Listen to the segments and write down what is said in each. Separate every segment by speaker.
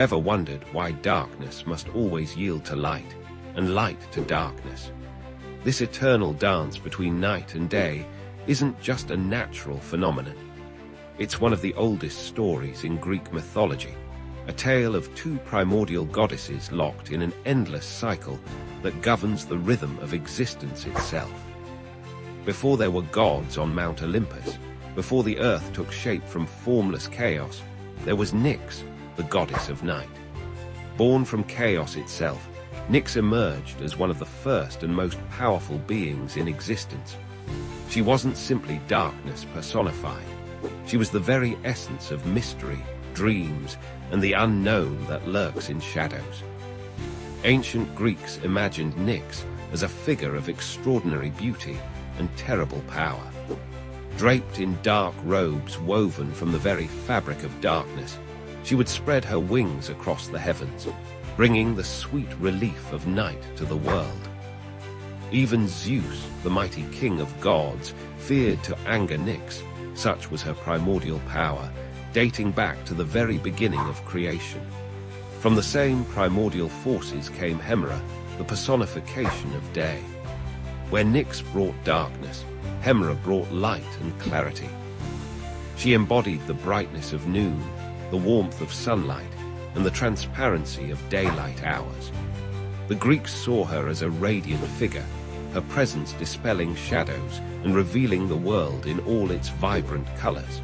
Speaker 1: Ever wondered why darkness must always yield to light, and light to darkness? This eternal dance between night and day isn't just a natural phenomenon. It's one of the oldest stories in Greek mythology, a tale of two primordial goddesses locked in an endless cycle that governs the rhythm of existence itself. Before there were gods on Mount Olympus, before the earth took shape from formless chaos, there was Nyx, the goddess of night. Born from chaos itself, Nyx emerged as one of the first and most powerful beings in existence. She wasn't simply darkness personified. She was the very essence of mystery, dreams, and the unknown that lurks in shadows. Ancient Greeks imagined Nyx as a figure of extraordinary beauty and terrible power. Draped in dark robes woven from the very fabric of darkness, she would spread her wings across the heavens, bringing the sweet relief of night to the world. Even Zeus, the mighty king of gods, feared to anger Nyx. Such was her primordial power, dating back to the very beginning of creation. From the same primordial forces came Hemera, the personification of day. Where Nyx brought darkness, Hemera brought light and clarity. She embodied the brightness of noon, the warmth of sunlight, and the transparency of daylight hours. The Greeks saw her as a radiant figure, her presence dispelling shadows and revealing the world in all its vibrant colors.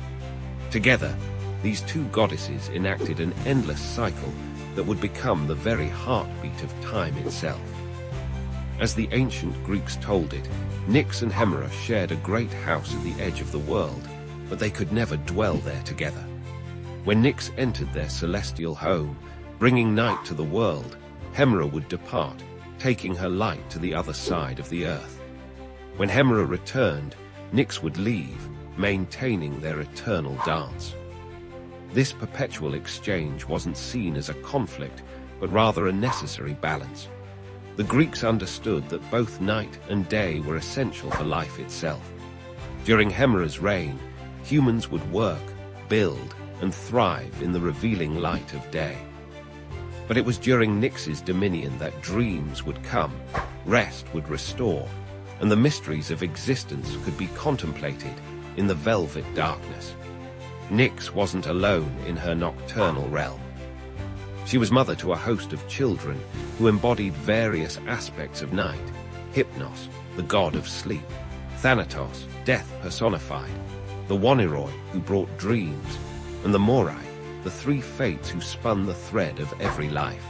Speaker 1: Together, these two goddesses enacted an endless cycle that would become the very heartbeat of time itself. As the ancient Greeks told it, Nyx and Hemera shared a great house at the edge of the world, but they could never dwell there together. When Nyx entered their celestial home, bringing night to the world, Hemera would depart, taking her light to the other side of the earth. When Hemera returned, Nyx would leave, maintaining their eternal dance. This perpetual exchange wasn't seen as a conflict, but rather a necessary balance. The Greeks understood that both night and day were essential for life itself. During Hemera's reign, humans would work, build, and thrive in the revealing light of day. But it was during Nyx's dominion that dreams would come, rest would restore, and the mysteries of existence could be contemplated in the velvet darkness. Nyx wasn't alone in her nocturnal realm. She was mother to a host of children who embodied various aspects of night: Hypnos, the god of sleep; Thanatos, death personified; the Waniroi, who brought dreams; and the Morai, the three fates who spun the thread of every life.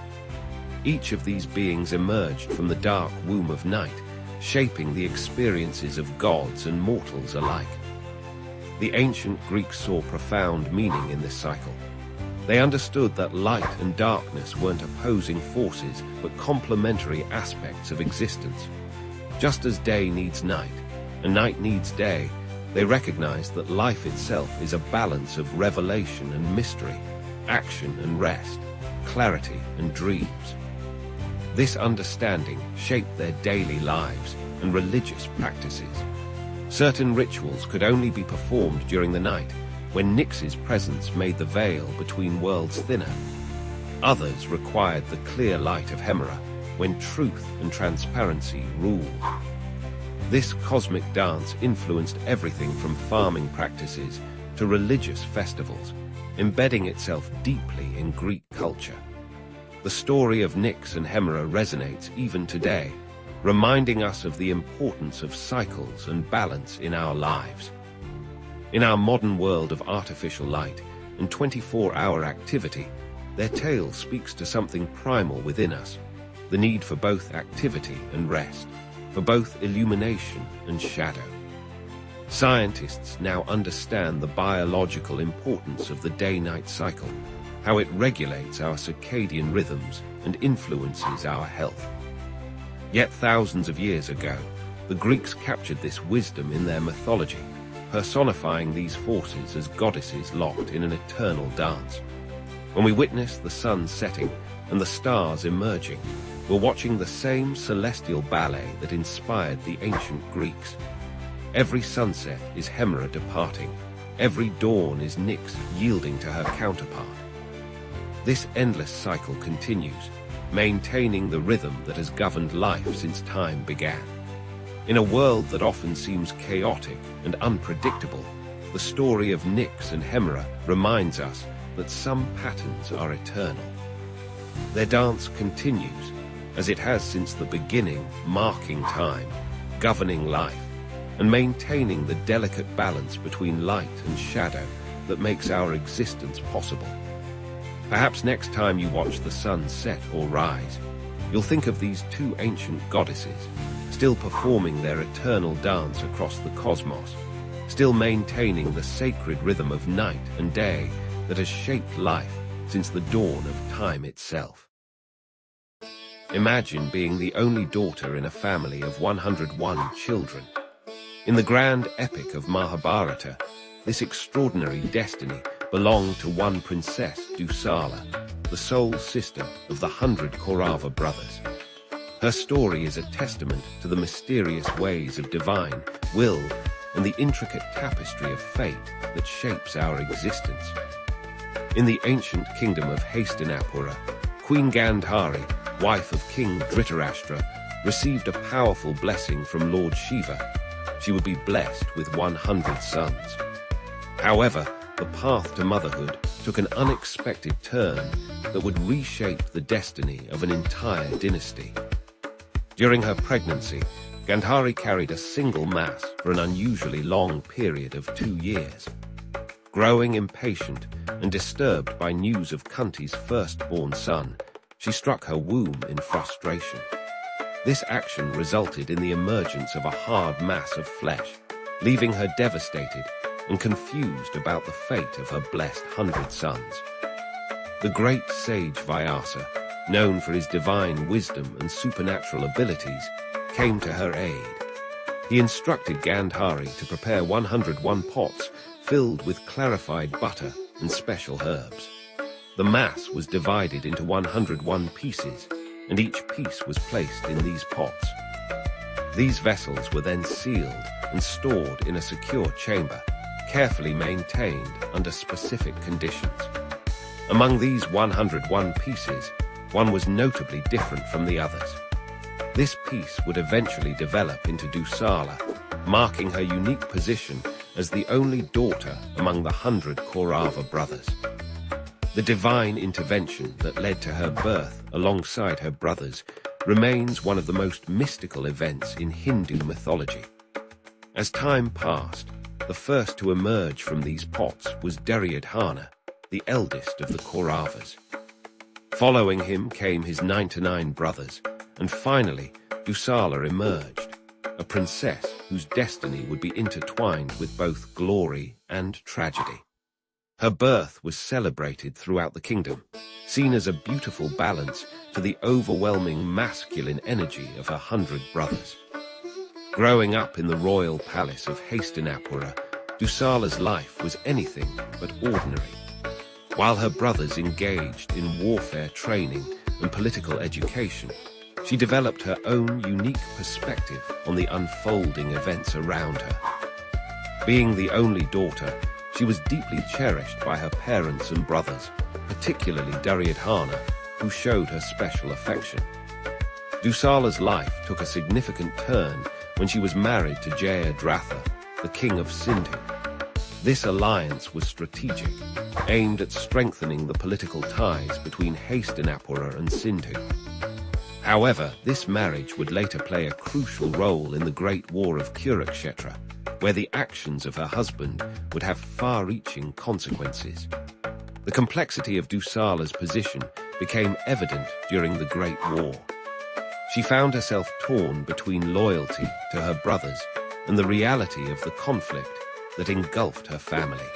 Speaker 1: Each of these beings emerged from the dark womb of night, shaping the experiences of gods and mortals alike. The ancient Greeks saw profound meaning in this cycle. They understood that light and darkness weren't opposing forces, but complementary aspects of existence. Just as day needs night, and night needs day, they recognized that life itself is a balance of revelation and mystery, action and rest, clarity and dreams. This understanding shaped their daily lives and religious practices. Certain rituals could only be performed during the night, when Nyx's presence made the veil between worlds thinner. Others required the clear light of Hemera, when truth and transparency ruled. This cosmic dance influenced everything from farming practices to religious festivals, embedding itself deeply in Greek culture. The story of Nyx and Hemera resonates even today, reminding us of the importance of cycles and balance in our lives. In our modern world of artificial light and 24-hour activity, their tale speaks to something primal within us: the need for both activity and rest, for both illumination and shadow. Scientists now understand the biological importance of the day-night cycle, how it regulates our circadian rhythms and influences our health. Yet thousands of years ago, the Greeks captured this wisdom in their mythology, personifying these forces as goddesses locked in an eternal dance. When we witness the sun setting and the stars emerging, we're watching the same celestial ballet that inspired the ancient Greeks. Every sunset is Hemera departing. Every dawn is Nyx yielding to her counterpart. This endless cycle continues, maintaining the rhythm that has governed life since time began. In a world that often seems chaotic and unpredictable, the story of Nyx and Hemera reminds us that some patterns are eternal. Their dance continues, as it has since the beginning, marking time, governing life, and maintaining the delicate balance between light and shadow that makes our existence possible. Perhaps next time you watch the sun set or rise, you'll think of these two ancient goddesses, still performing their eternal dance across the cosmos, still maintaining the sacred rhythm of night and day that has shaped life since the dawn of time itself. Imagine being the only daughter in a family of 101 children. In the grand epic of Mahabharata, this extraordinary destiny belonged to one princess, Dusala, the sole sister of the 100 Kaurava brothers. Her story is a testament to the mysterious ways of divine will and the intricate tapestry of fate that shapes our existence. In the ancient kingdom of Hastinapura, Queen Gandhari, wife of King Dhritarashtra, received a powerful blessing from Lord Shiva. She would be blessed with 100 sons. However, the path to motherhood took an unexpected turn that would reshape the destiny of an entire dynasty. During her pregnancy, Gandhari carried a single mass for an unusually long period of 2 years. Growing impatient and disturbed by news of Kunti's firstborn son, she struck her womb in frustration. This action resulted in the emergence of a hard mass of flesh, leaving her devastated and confused about the fate of her blessed 100 sons. The great sage Vyasa, known for his divine wisdom and supernatural abilities, came to her aid. He instructed Gandhari to prepare 101 pots filled with clarified butter and special herbs. The mass was divided into 101 pieces, and each piece was placed in these pots. These vessels were then sealed and stored in a secure chamber, carefully maintained under specific conditions. Among these 101 pieces, one was notably different from the others. This piece would eventually develop into Dusala, marking her unique position as the only daughter among the 100 Kaurava brothers. The divine intervention that led to her birth alongside her brothers remains one of the most mystical events in Hindu mythology. As time passed, the first to emerge from these pots was Duryodhana, the eldest of the Kauravas. Following him came his 99 brothers, and finally, Dusala emerged, a princess whose destiny would be intertwined with both glory and tragedy. Her birth was celebrated throughout the kingdom, seen as a beautiful balance to the overwhelming masculine energy of her 100 brothers. Growing up in the royal palace of Hastinapura, Dusala's life was anything but ordinary. While her brothers engaged in warfare training and political education, she developed her own unique perspective on the unfolding events around her. Being the only daughter, she was deeply cherished by her parents and brothers, particularly Duryodhana, who showed her special affection. Dusala's life took a significant turn when she was married to Jayadratha, the king of Sindhu. This alliance was strategic, aimed at strengthening the political ties between Hastinapura and Sindhu. However, this marriage would later play a crucial role in the Great War of Kurukshetra, where the actions of her husband would have far-reaching consequences. The complexity of Dusala's position became evident during the Great War. She found herself torn between loyalty to her brothers and the reality of the conflict that engulfed her family.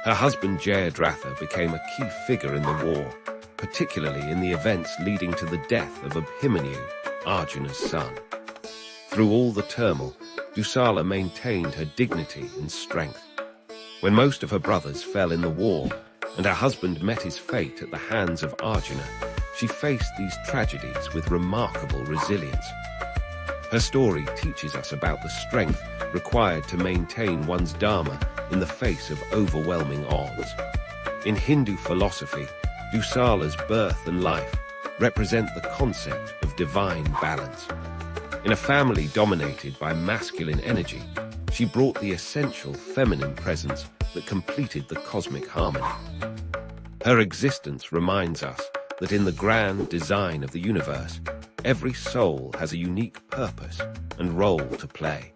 Speaker 1: Her husband Jayadratha became a key figure in the war, particularly in the events leading to the death of Abhimanyu, Arjuna's son. Through all the turmoil, Dusala maintained her dignity and strength. When most of her brothers fell in the war, and her husband met his fate at the hands of Arjuna, she faced these tragedies with remarkable resilience. Her story teaches us about the strength required to maintain one's dharma in the face of overwhelming odds. In Hindu philosophy, Dusala's birth and life represent the concept of divine balance. In a family dominated by masculine energy, she brought the essential feminine presence that completed the cosmic harmony. Her existence reminds us that in the grand design of the universe, every soul has a unique purpose and role to play.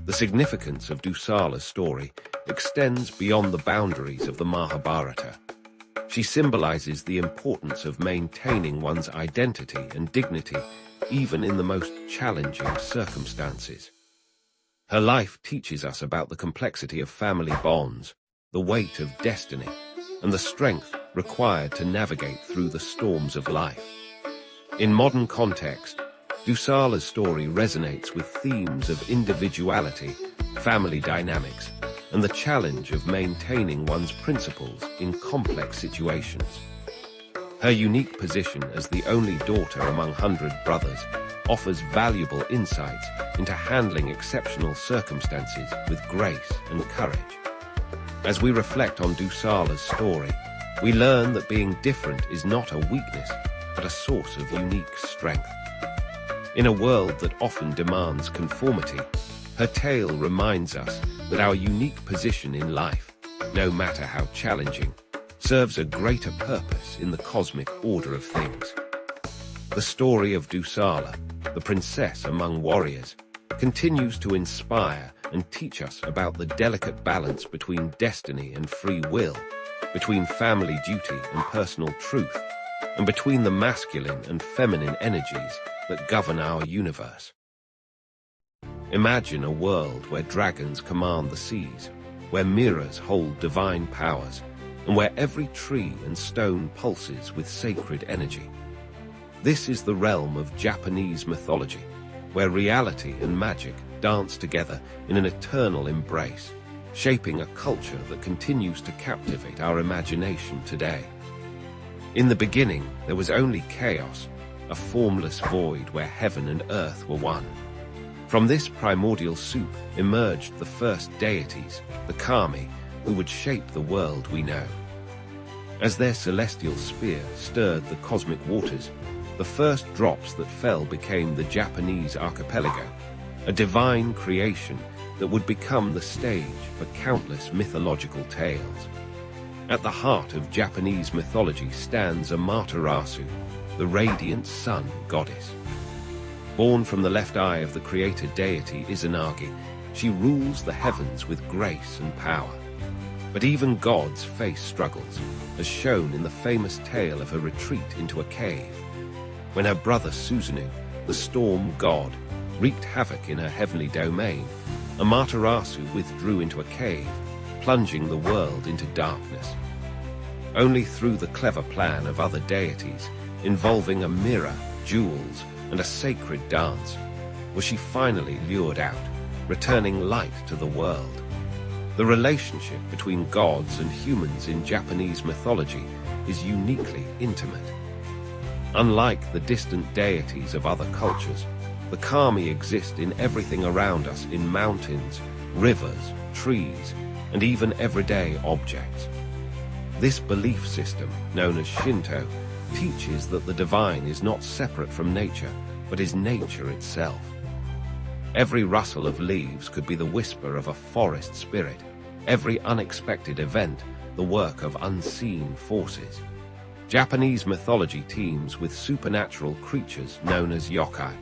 Speaker 1: The significance of Dusala's story extends beyond the boundaries of the Mahabharata. She symbolizes the importance of maintaining one's identity and dignity, even in the most challenging circumstances. Her life teaches us about the complexity of family bonds, the weight of destiny, and the strength required to navigate through the storms of life. In modern context, Dusala's story resonates with themes of individuality, family dynamics, and the challenge of maintaining one's principles in complex situations. Her unique position as the only daughter among 100 brothers offers valuable insights into handling exceptional circumstances with grace and courage. As we reflect on Dusala's story, we learn that being different is not a weakness, but a source of unique strength. In a world that often demands conformity, her tale reminds us that our unique position in life, no matter how challenging, serves a greater purpose in the cosmic order of things. The story of Dusala, the princess among warriors, continues to inspire and teach us about the delicate balance between destiny and free will, between family duty and personal truth, and between the masculine and feminine energies that govern our universe. Imagine a world where dragons command the seas, where mirrors hold divine powers, and where every tree and stone pulses with sacred energy. This is the realm of Japanese mythology, where reality and magic dance together in an eternal embrace, shaping a culture that continues to captivate our imagination today. In the beginning, there was only chaos, a formless void where heaven and earth were one. From this primordial soup emerged the first deities, the kami, who would shape the world we know. As their celestial spear stirred the cosmic waters, the first drops that fell became the Japanese archipelago, a divine creation that would become the stage for countless mythological tales. At the heart of Japanese mythology stands Amaterasu, the radiant sun goddess. Born from the left eye of the creator deity Izanagi, she rules the heavens with grace and power. But even gods face struggles, as shown in the famous tale of her retreat into a cave. When her brother Susanoo, the storm god, wreaked havoc in her heavenly domain, Amaterasu withdrew into a cave, plunging the world into darkness. Only through the clever plan of other deities, involving a mirror, jewels, and a sacred dance, was she finally lured out, returning light to the world. The relationship between gods and humans in Japanese mythology is uniquely intimate. Unlike the distant deities of other cultures, the kami exist in everything around us, in mountains, rivers, trees, and even everyday objects. This belief system, known as Shinto, teaches that the divine is not separate from nature, but is nature itself. Every rustle of leaves could be the whisper of a forest spirit, every unexpected event the work of unseen forces. Japanese mythology teems with supernatural creatures known as yokai.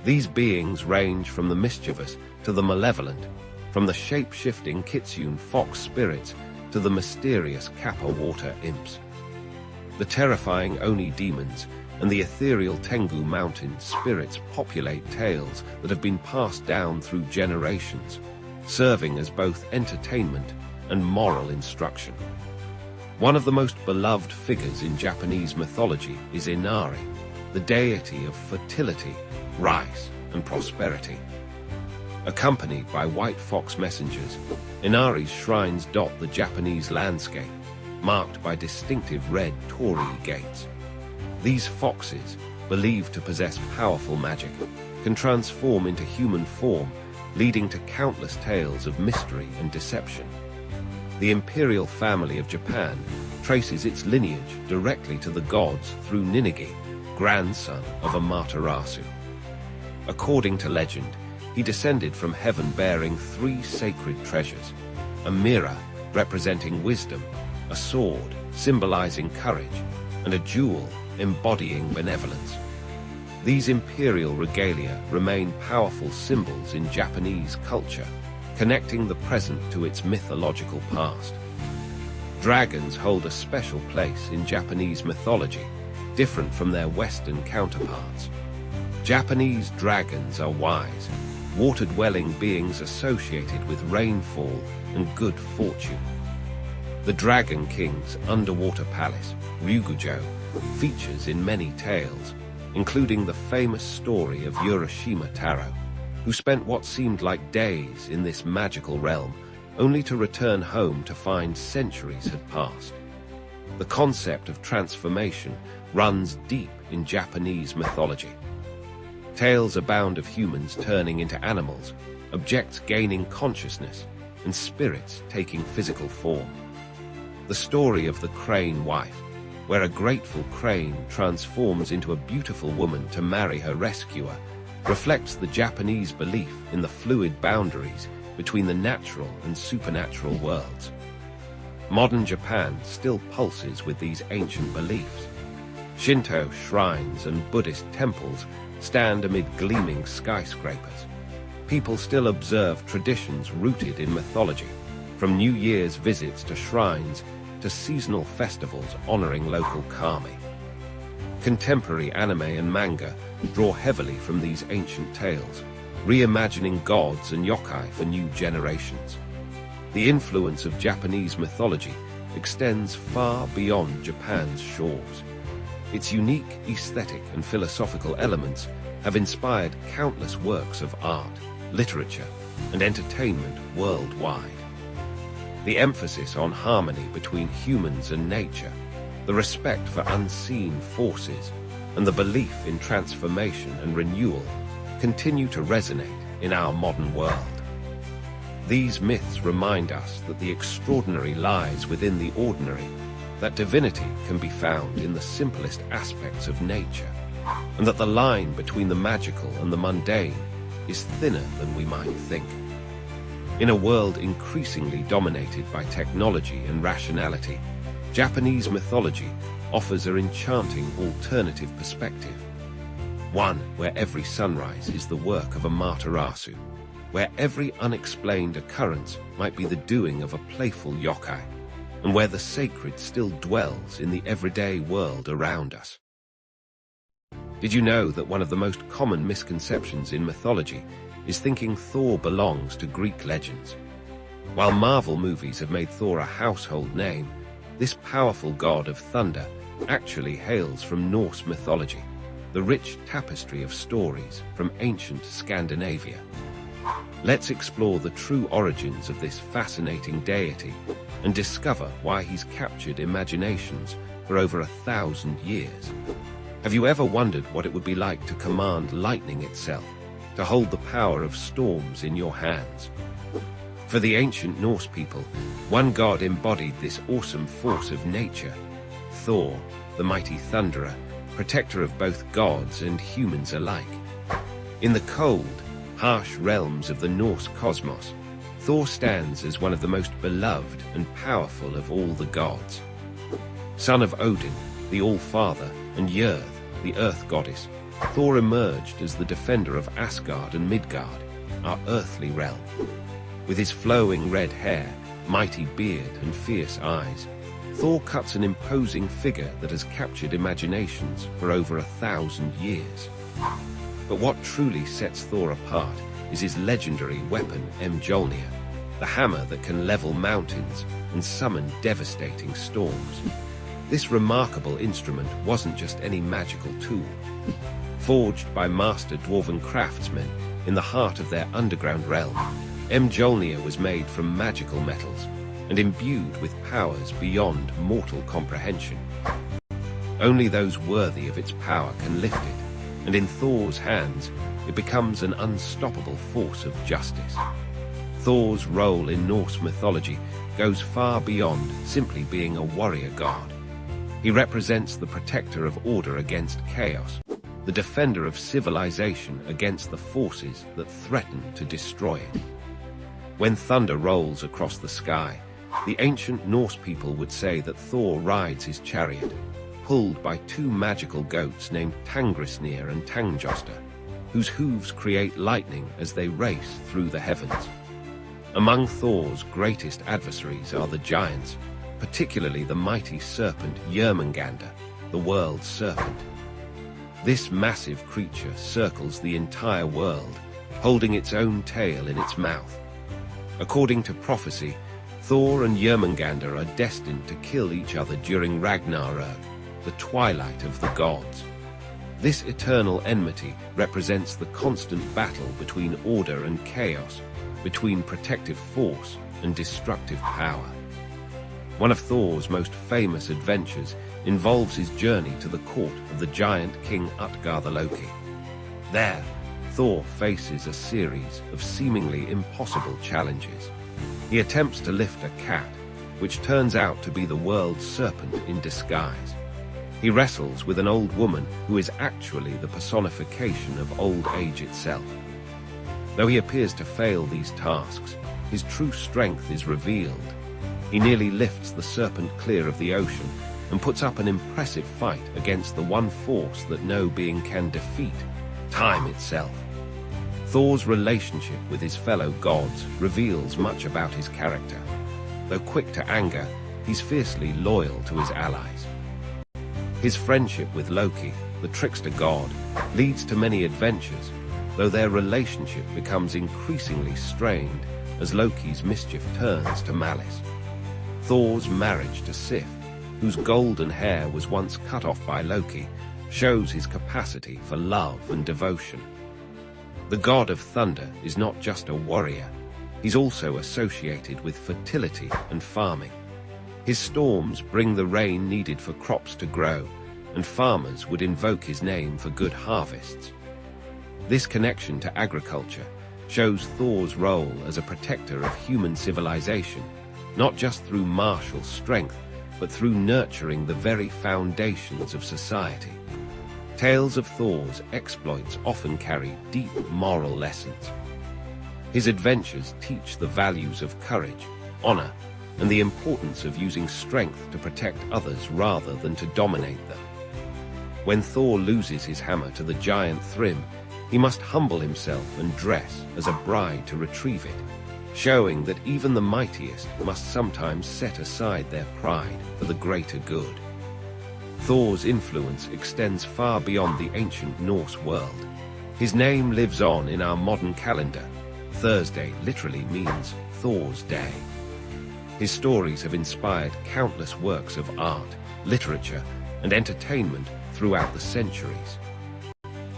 Speaker 1: These beings range from the mischievous to the malevolent, from the shape-shifting kitsune fox spirits to the mysterious kappa water imps. The terrifying Oni demons and the ethereal Tengu mountain spirits populate tales that have been passed down through generations, serving as both entertainment and moral instruction. One of the most beloved figures in Japanese mythology is Inari, the deity of fertility, rice, and prosperity. Accompanied by white fox messengers, Inari's shrines dot the Japanese landscape, marked by distinctive red torii gates. These foxes, believed to possess powerful magic, can transform into human form, leading to countless tales of mystery and deception. The imperial family of Japan traces its lineage directly to the gods through Ninigi, grandson of Amaterasu. According to legend, he descended from heaven bearing 3 sacred treasures: a mirror representing wisdom, a sword symbolizing courage, and a jewel embodying benevolence. These imperial regalia remain powerful symbols in Japanese culture, connecting the present to its mythological past. Dragons hold a special place in Japanese mythology, different from their Western counterparts. Japanese dragons are wise, water-dwelling beings associated with rainfall and good fortune. The Dragon King's underwater palace, Ryugujo, features in many tales, including the famous story of Urashima Taro, who spent what seemed like days in this magical realm, only to return home to find centuries had passed. The concept of transformation runs deep in Japanese mythology. Tales abound of humans turning into animals, objects gaining consciousness, and spirits taking physical form. The story of the crane wife, where a grateful crane transforms into a beautiful woman to marry her rescuer, reflects the Japanese belief in the fluid boundaries between the natural and supernatural worlds. Modern Japan still pulses with these ancient beliefs. Shinto shrines and Buddhist temples stand amid gleaming skyscrapers. People still observe traditions rooted in mythology, from New Year's visits to shrines to seasonal festivals honoring local kami. Contemporary anime and manga draw heavily from these ancient tales, reimagining gods and yokai for new generations. The influence of Japanese mythology extends far beyond Japan's shores. Its unique aesthetic and philosophical elements have inspired countless works of art, literature, and entertainment worldwide. The emphasis on harmony between humans and nature, the respect for unseen forces, and the belief in transformation and renewal continue to resonate in our modern world. These myths remind us that the extraordinary lies within the ordinary, that divinity can be found in the simplest aspects of nature, and that the line between the magical and the mundane is thinner than we might think. In a world increasingly dominated by technology and rationality, Japanese mythology offers an enchanting alternative perspective. One where every sunrise is the work of Amaterasu, where every unexplained occurrence might be the doing of a playful yokai, and where the sacred still dwells in the everyday world around us. Did you know that one of the most common misconceptions in mythology is thinking Thor belongs to Greek legends? While Marvel movies have made Thor a household name, this powerful god of thunder actually hails from Norse mythology, the rich tapestry of stories from ancient Scandinavia. Let's explore the true origins of this fascinating deity and discover why he's captured imaginations for over 1,000 years. Have you ever wondered what it would be like to command lightning itself, to hold the power of storms in your hands? For the ancient Norse people, one god embodied this awesome force of nature: Thor, the mighty thunderer, protector of both gods and humans alike. In the cold, harsh realms of the Norse cosmos, Thor stands as one of the most beloved and powerful of all the gods. Son of Odin, the All-Father, and Jörð, the Earth Goddess, Thor emerged as the defender of Asgard and Midgard, our earthly realm. With his flowing red hair, mighty beard, and fierce eyes, Thor cuts an imposing figure that has captured imaginations for over 1,000 years. But what truly sets Thor apart is his legendary weapon, Mjolnir, the hammer that can level mountains and summon devastating storms. This remarkable instrument wasn't just any magical tool. Forged by master dwarven craftsmen in the heart of their underground realm, Mjolnir was made from magical metals and imbued with powers beyond mortal comprehension. Only those worthy of its power can lift it, and in Thor's hands, it becomes an unstoppable force of justice. Thor's role in Norse mythology goes far beyond simply being a warrior god. He represents the protector of order against chaos, the defender of civilization against the forces that threaten to destroy it. When thunder rolls across the sky, the ancient Norse people would say that Thor rides his chariot, pulled by two magical goats named Tangrisnir and Tangjosta, whose hooves create lightning as they race through the heavens. Among Thor's greatest adversaries are the giants, particularly the mighty serpent Jörmungandr, the world's serpent. This massive creature circles the entire world, holding its own tail in its mouth. According to prophecy, Thor and Jörmungandr are destined to kill each other during Ragnarök, the twilight of the gods. This eternal enmity represents the constant battle between order and chaos, between protective force and destructive power. One of Thor's most famous adventures involves his journey to the court of the giant king Utgarda-Loki. There, Thor faces a series of seemingly impossible challenges. He attempts to lift a cat, which turns out to be the world's serpent in disguise. He wrestles with an old woman who is actually the personification of old age itself. Though he appears to fail these tasks, his true strength is revealed. He nearly lifts the serpent clear of the ocean and puts up an impressive fight against the one force that no being can defeat, time itself. Thor's relationship with his fellow gods reveals much about his character. Though quick to anger, he's fiercely loyal to his allies. His friendship with Loki, the trickster god, leads to many adventures, though their relationship becomes increasingly strained as Loki's mischief turns to malice. Thor's marriage to Sif, whose golden hair was once cut off by Loki, shows his capacity for love and devotion. The god of thunder is not just a warrior, he's also associated with fertility and farming. His storms bring the rain needed for crops to grow, and farmers would invoke his name for good harvests. This connection to agriculture shows Thor's role as a protector of human civilization, not just through martial strength, but through nurturing the very foundations of society. Tales of Thor's exploits often carry deep moral lessons. His adventures teach the values of courage, honor, and the importance of using strength to protect others rather than to dominate them. When Thor loses his hammer to the giant Thrym, he must humble himself and dress as a bride to retrieve it, showing that even the mightiest must sometimes set aside their pride for the greater good. Thor's influence extends far beyond the ancient Norse world. His name lives on in our modern calendar. Thursday literally means Thor's Day. His stories have inspired countless works of art, literature, and entertainment throughout the centuries.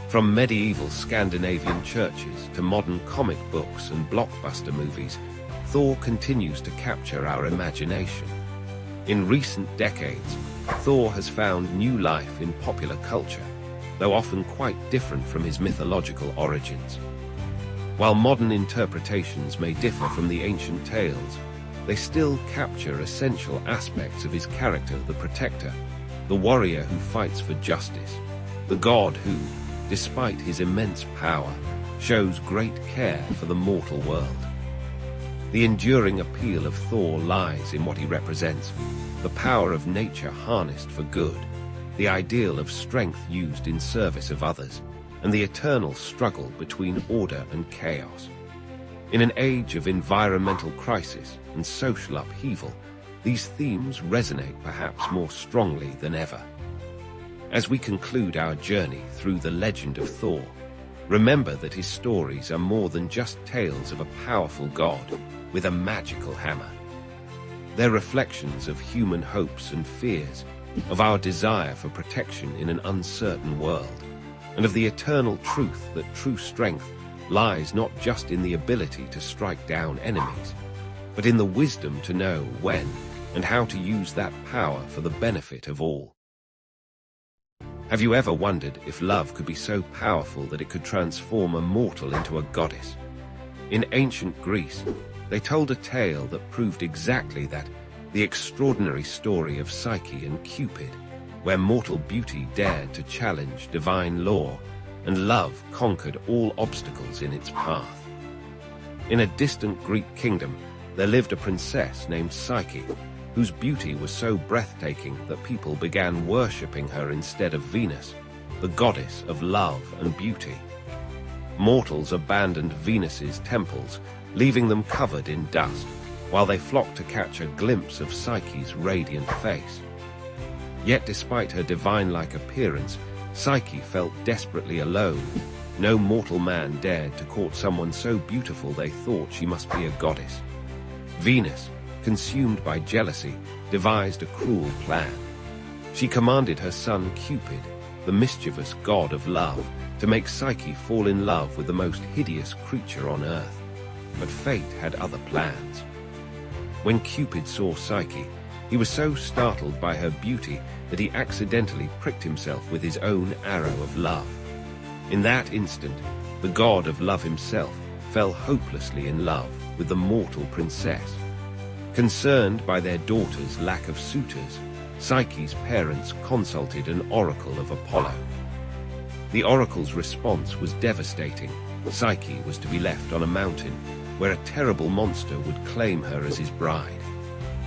Speaker 1: From medieval Scandinavian churches to modern comic books and blockbuster movies, Thor continues to capture our imagination. In recent decades, Thor has found new life in popular culture, though often quite different from his mythological origins. While modern interpretations may differ from the ancient tales, they still capture essential aspects of his character, the protector, the warrior who fights for justice, the god who, despite his immense power, shows great care for the mortal world. The enduring appeal of Thor lies in what he represents: the power of nature harnessed for good, the ideal of strength used in service of others, and the eternal struggle between order and chaos. In an age of environmental crisis and social upheaval, these themes resonate perhaps more strongly than ever. As we conclude our journey through the legend of Thor, remember that his stories are more than just tales of a powerful god with a magical hammer. They're reflections of human hopes and fears, of our desire for protection in an uncertain world, and of the eternal truth that true strength lies not just in the ability to strike down enemies, but in the wisdom to know when and how to use that power for the benefit of all. Have you ever wondered if love could be so powerful that it could transform a mortal into a goddess? In ancient Greece, They told a tale that proved exactly that, the extraordinary story of Psyche and Cupid, where mortal beauty dared to challenge divine law, and love conquered all obstacles in its path. In a distant Greek kingdom, there lived a princess named Psyche, whose beauty was so breathtaking that people began worshipping her instead of Venus, the goddess of love and beauty. Mortals abandoned Venus's temples, leaving them covered in dust, while they flocked to catch a glimpse of Psyche's radiant face. Yet despite her divine-like appearance, Psyche felt desperately alone. No mortal man dared to court someone so beautiful they thought she must be a goddess. Venus, consumed by jealousy, devised a cruel plan. She commanded her son Cupid, the mischievous god of love, to make Psyche fall in love with the most hideous creature on earth. But fate had other plans. When Cupid saw Psyche, he was so startled by her beauty that he accidentally pricked himself with his own arrow of love. In that instant, the god of love himself fell hopelessly in love with the mortal princess. Concerned by their daughter's lack of suitors, Psyche's parents consulted an oracle of Apollo. The oracle's response was devastating. Psyche was to be left on a mountain, where a terrible monster would claim her as his bride.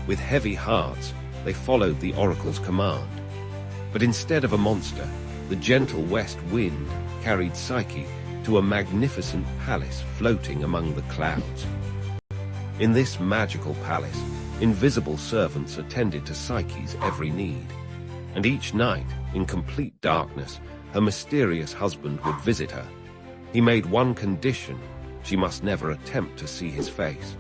Speaker 1: With heavy hearts, they followed the oracle's command. But instead of a monster, the gentle west wind carried Psyche to a magnificent palace floating among the clouds. In this magical palace, invisible servants attended to Psyche's every need. And each night, in complete darkness, her mysterious husband would visit her. He made one condition: she must never attempt to see his face.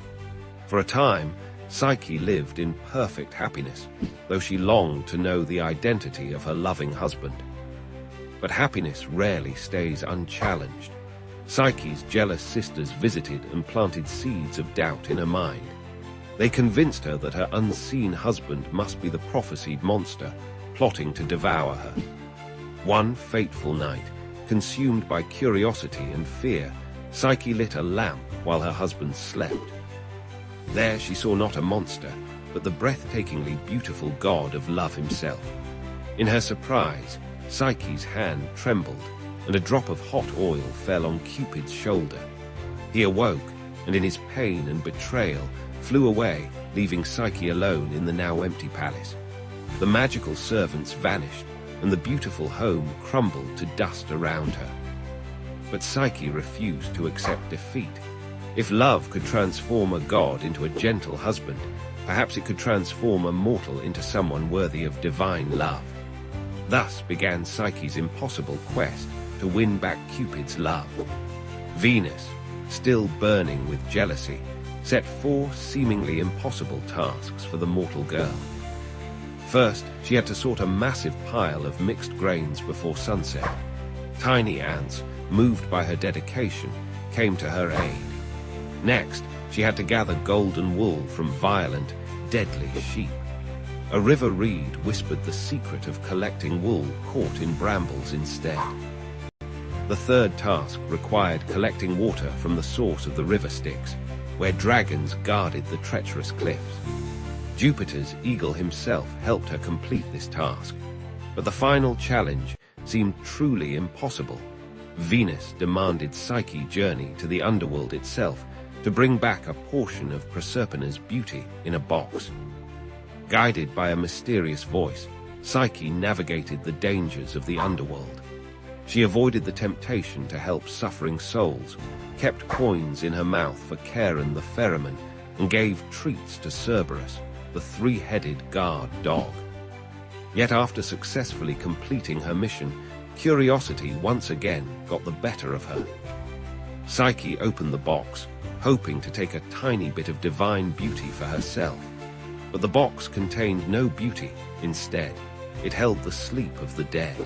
Speaker 1: For a time, Psyche lived in perfect happiness, though she longed to know the identity of her loving husband. But happiness rarely stays unchallenged. Psyche's jealous sisters visited and planted seeds of doubt in her mind. They convinced her that her unseen husband must be the prophesied monster, plotting to devour her. One fateful night, consumed by curiosity and fear, Psyche lit a lamp while her husband slept. There she saw not a monster, but the breathtakingly beautiful god of love himself. In her surprise, Psyche's hand trembled, and a drop of hot oil fell on Cupid's shoulder. He awoke, and in his pain and betrayal, flew away, leaving Psyche alone in the now empty palace. The magical servants vanished, and the beautiful home crumbled to dust around her. But Psyche refused to accept defeat. If love could transform a god into a gentle husband, perhaps it could transform a mortal into someone worthy of divine love. Thus began Psyche's impossible quest to win back Cupid's love. Venus, still burning with jealousy, set 4 seemingly impossible tasks for the mortal girl. First, she had to sort a massive pile of mixed grains before sunset. Tiny ants, moved by her dedication, came to her aid. Next, she had to gather golden wool from violent, deadly sheep. A river reed whispered the secret of collecting wool caught in brambles instead. The third task required collecting water from the source of the river Styx, where dragons guarded the treacherous cliffs. Jupiter's eagle himself helped her complete this task, but the final challenge seemed truly impossible. Venus demanded Psyche journey to the underworld itself to bring back a portion of Proserpina's beauty in a box. Guided by a mysterious voice, Psyche navigated the dangers of the underworld. She avoided the temptation to help suffering souls, kept coins in her mouth for Charon the ferryman, and gave treats to Cerberus, the 3-headed guard dog. Yet after successfully completing her mission, curiosity once again got the better of her. Psyche opened the box, hoping to take a tiny bit of divine beauty for herself. But the box contained no beauty. Instead, it held the sleep of the dead.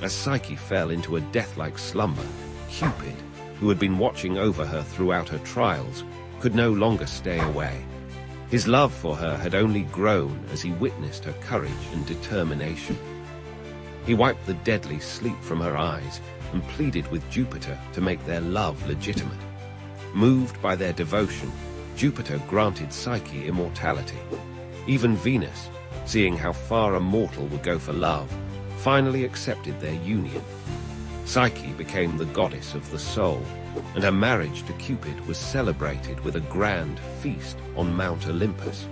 Speaker 1: As Psyche fell into a death-like slumber, Cupid, who had been watching over her throughout her trials, could no longer stay away. His love for her had only grown as he witnessed her courage and determination. He wiped the deadly sleep from her eyes and pleaded with Jupiter to make their love legitimate. Moved by their devotion, Jupiter granted Psyche immortality. Even Venus, seeing how far a mortal would go for love, finally accepted their union. Psyche became the goddess of the soul, and her marriage to Cupid was celebrated with a grand feast on Mount Olympus.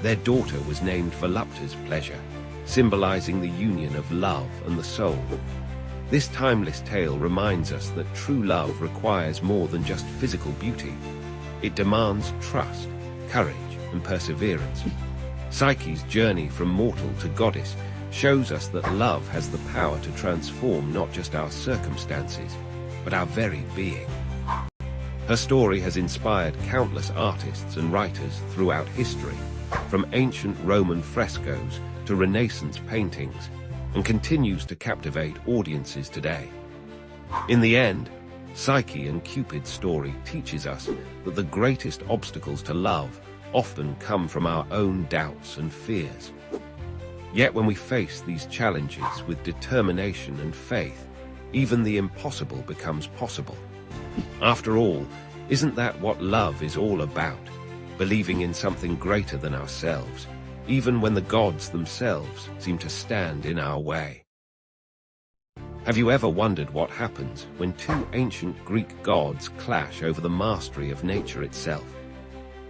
Speaker 1: Their daughter was named Volupta's pleasure, symbolizing the union of love and the soul. This timeless tale reminds us that true love requires more than just physical beauty. It demands trust, courage, and perseverance. Psyche's journey from mortal to goddess shows us that love has the power to transform not just our circumstances, but our very being. Her story has inspired countless artists and writers throughout history, from ancient Roman frescoes to Renaissance paintings, and continues to captivate audiences today. In the end, Psyche and Cupid's story teaches us that the greatest obstacles to love often come from our own doubts and fears. Yet when we face these challenges with determination and faith, even the impossible becomes possible. After all, isn't that what love is all about? Believing in something greater than ourselves, even when the gods themselves seem to stand in our way. Have you ever wondered what happens when two ancient Greek gods clash over the mastery of nature itself?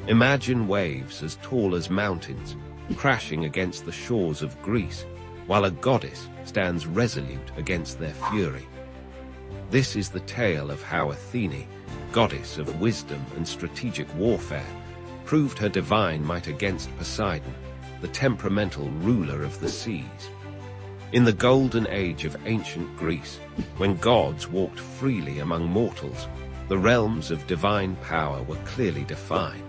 Speaker 1: Imagine waves as tall as mountains crashing against the shores of Greece, while a goddess stands resolute against their fury. This is the tale of how Athene, goddess of wisdom and strategic warfare, proved her divine might against Poseidon, the temperamental ruler of the seas. In the golden age of ancient Greece, when gods walked freely among mortals, the realms of divine power were clearly defined.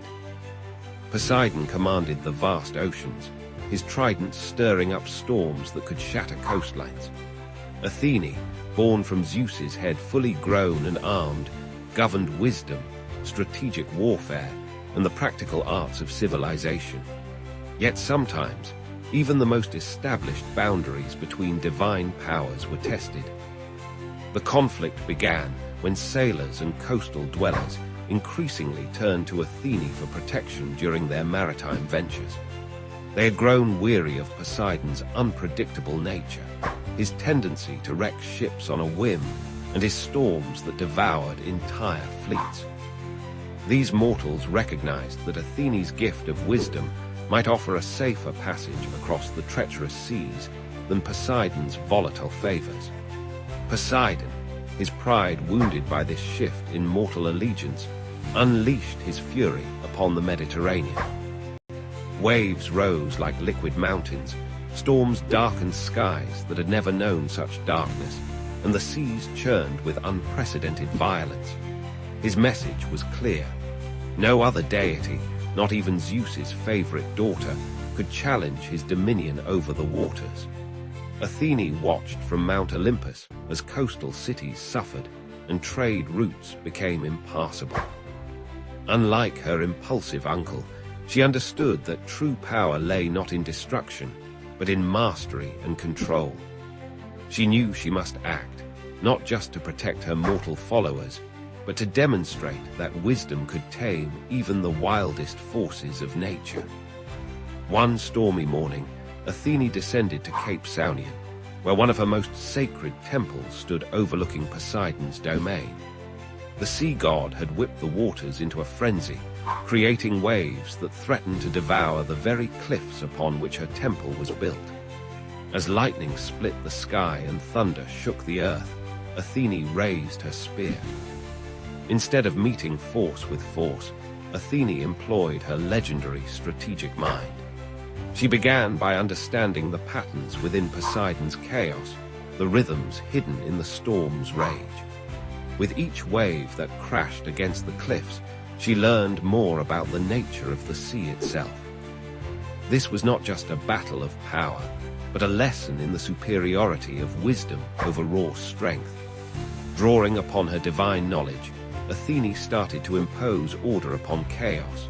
Speaker 1: Poseidon commanded the vast oceans, his trident stirring up storms that could shatter coastlines. Athene, born from Zeus's head fully grown and armed, governed wisdom, strategic warfare, and the practical arts of civilization. Yet sometimes, even the most established boundaries between divine powers were tested. The conflict began when sailors and coastal dwellers increasingly turned to Athene for protection during their maritime ventures. They had grown weary of Poseidon's unpredictable nature, his tendency to wreck ships on a whim, and his storms that devoured entire fleets. These mortals recognized that Athene's gift of wisdom might offer a safer passage across the treacherous seas than Poseidon's volatile favors. Poseidon, his pride wounded by this shift in mortal allegiance, unleashed his fury upon the Mediterranean. Waves rose like liquid mountains, storms darkened skies that had never known such darkness, and the seas churned with unprecedented violence. His message was clear. No other deity, not even Zeus's favorite daughter, could challenge his dominion over the waters. Athene watched from Mount Olympus as coastal cities suffered and trade routes became impassable. Unlike her impulsive uncle, she understood that true power lay not in destruction, but in mastery and control. She knew she must act, not just to protect her mortal followers, but to demonstrate that wisdom could tame even the wildest forces of nature. One stormy morning, Athene descended to Cape Saunian, where one of her most sacred temples stood overlooking Poseidon's domain. The sea god had whipped the waters into a frenzy, creating waves that threatened to devour the very cliffs upon which her temple was built. As lightning split the sky and thunder shook the earth, Athene raised her spear. Instead of meeting force with force, Athene employed her legendary strategic mind. She began by understanding the patterns within Poseidon's chaos, the rhythms hidden in the storm's rage. With each wave that crashed against the cliffs, she learned more about the nature of the sea itself. This was not just a battle of power, but a lesson in the superiority of wisdom over raw strength. Drawing upon her divine knowledge, Athene started to impose order upon chaos.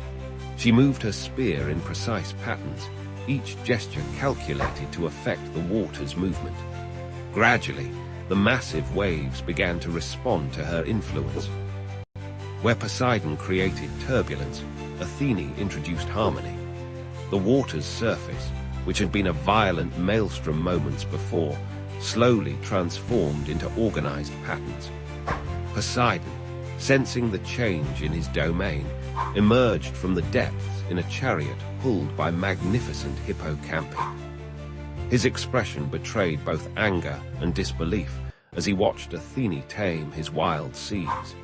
Speaker 1: She moved her spear in precise patterns, each gesture calculated to affect the water's movement. Gradually, the massive waves began to respond to her influence. Where Poseidon created turbulence, Athene introduced harmony. The water's surface, which had been a violent maelstrom moments before, slowly transformed into organized patterns. Poseidon, sensing the change in his domain, emerged from the depths in a chariot pulled by magnificent hippocampi. His expression betrayed both anger and disbelief as he watched Athene tame his wild seas.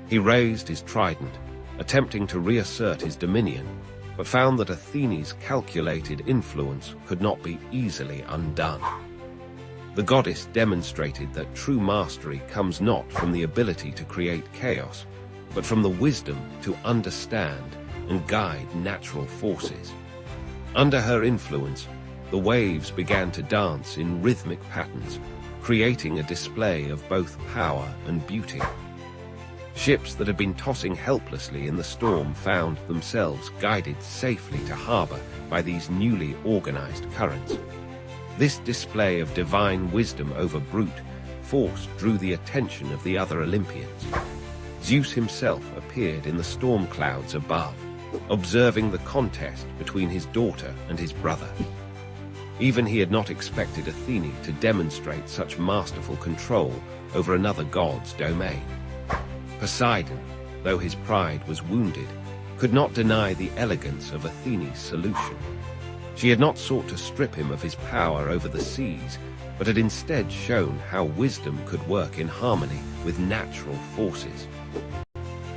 Speaker 1: He raised his trident, attempting to reassert his dominion, but found that Athene's calculated influence could not be easily undone. The goddess demonstrated that true mastery comes not from the ability to create chaos, but from the wisdom to understand and guide natural forces. Under her influence, the waves began to dance in rhythmic patterns, creating a display of both power and beauty. Ships that had been tossing helplessly in the storm found themselves guided safely to harbor by these newly organized currents. This display of divine wisdom over brute force drew the attention of the other Olympians. Zeus himself appeared in the storm clouds above, observing the contest between his daughter and his brother. Even he had not expected Athene to demonstrate such masterful control over another god's domain. Poseidon, though his pride was wounded, could not deny the elegance of Athene's solution. She had not sought to strip him of his power over the seas, but had instead shown how wisdom could work in harmony with natural forces.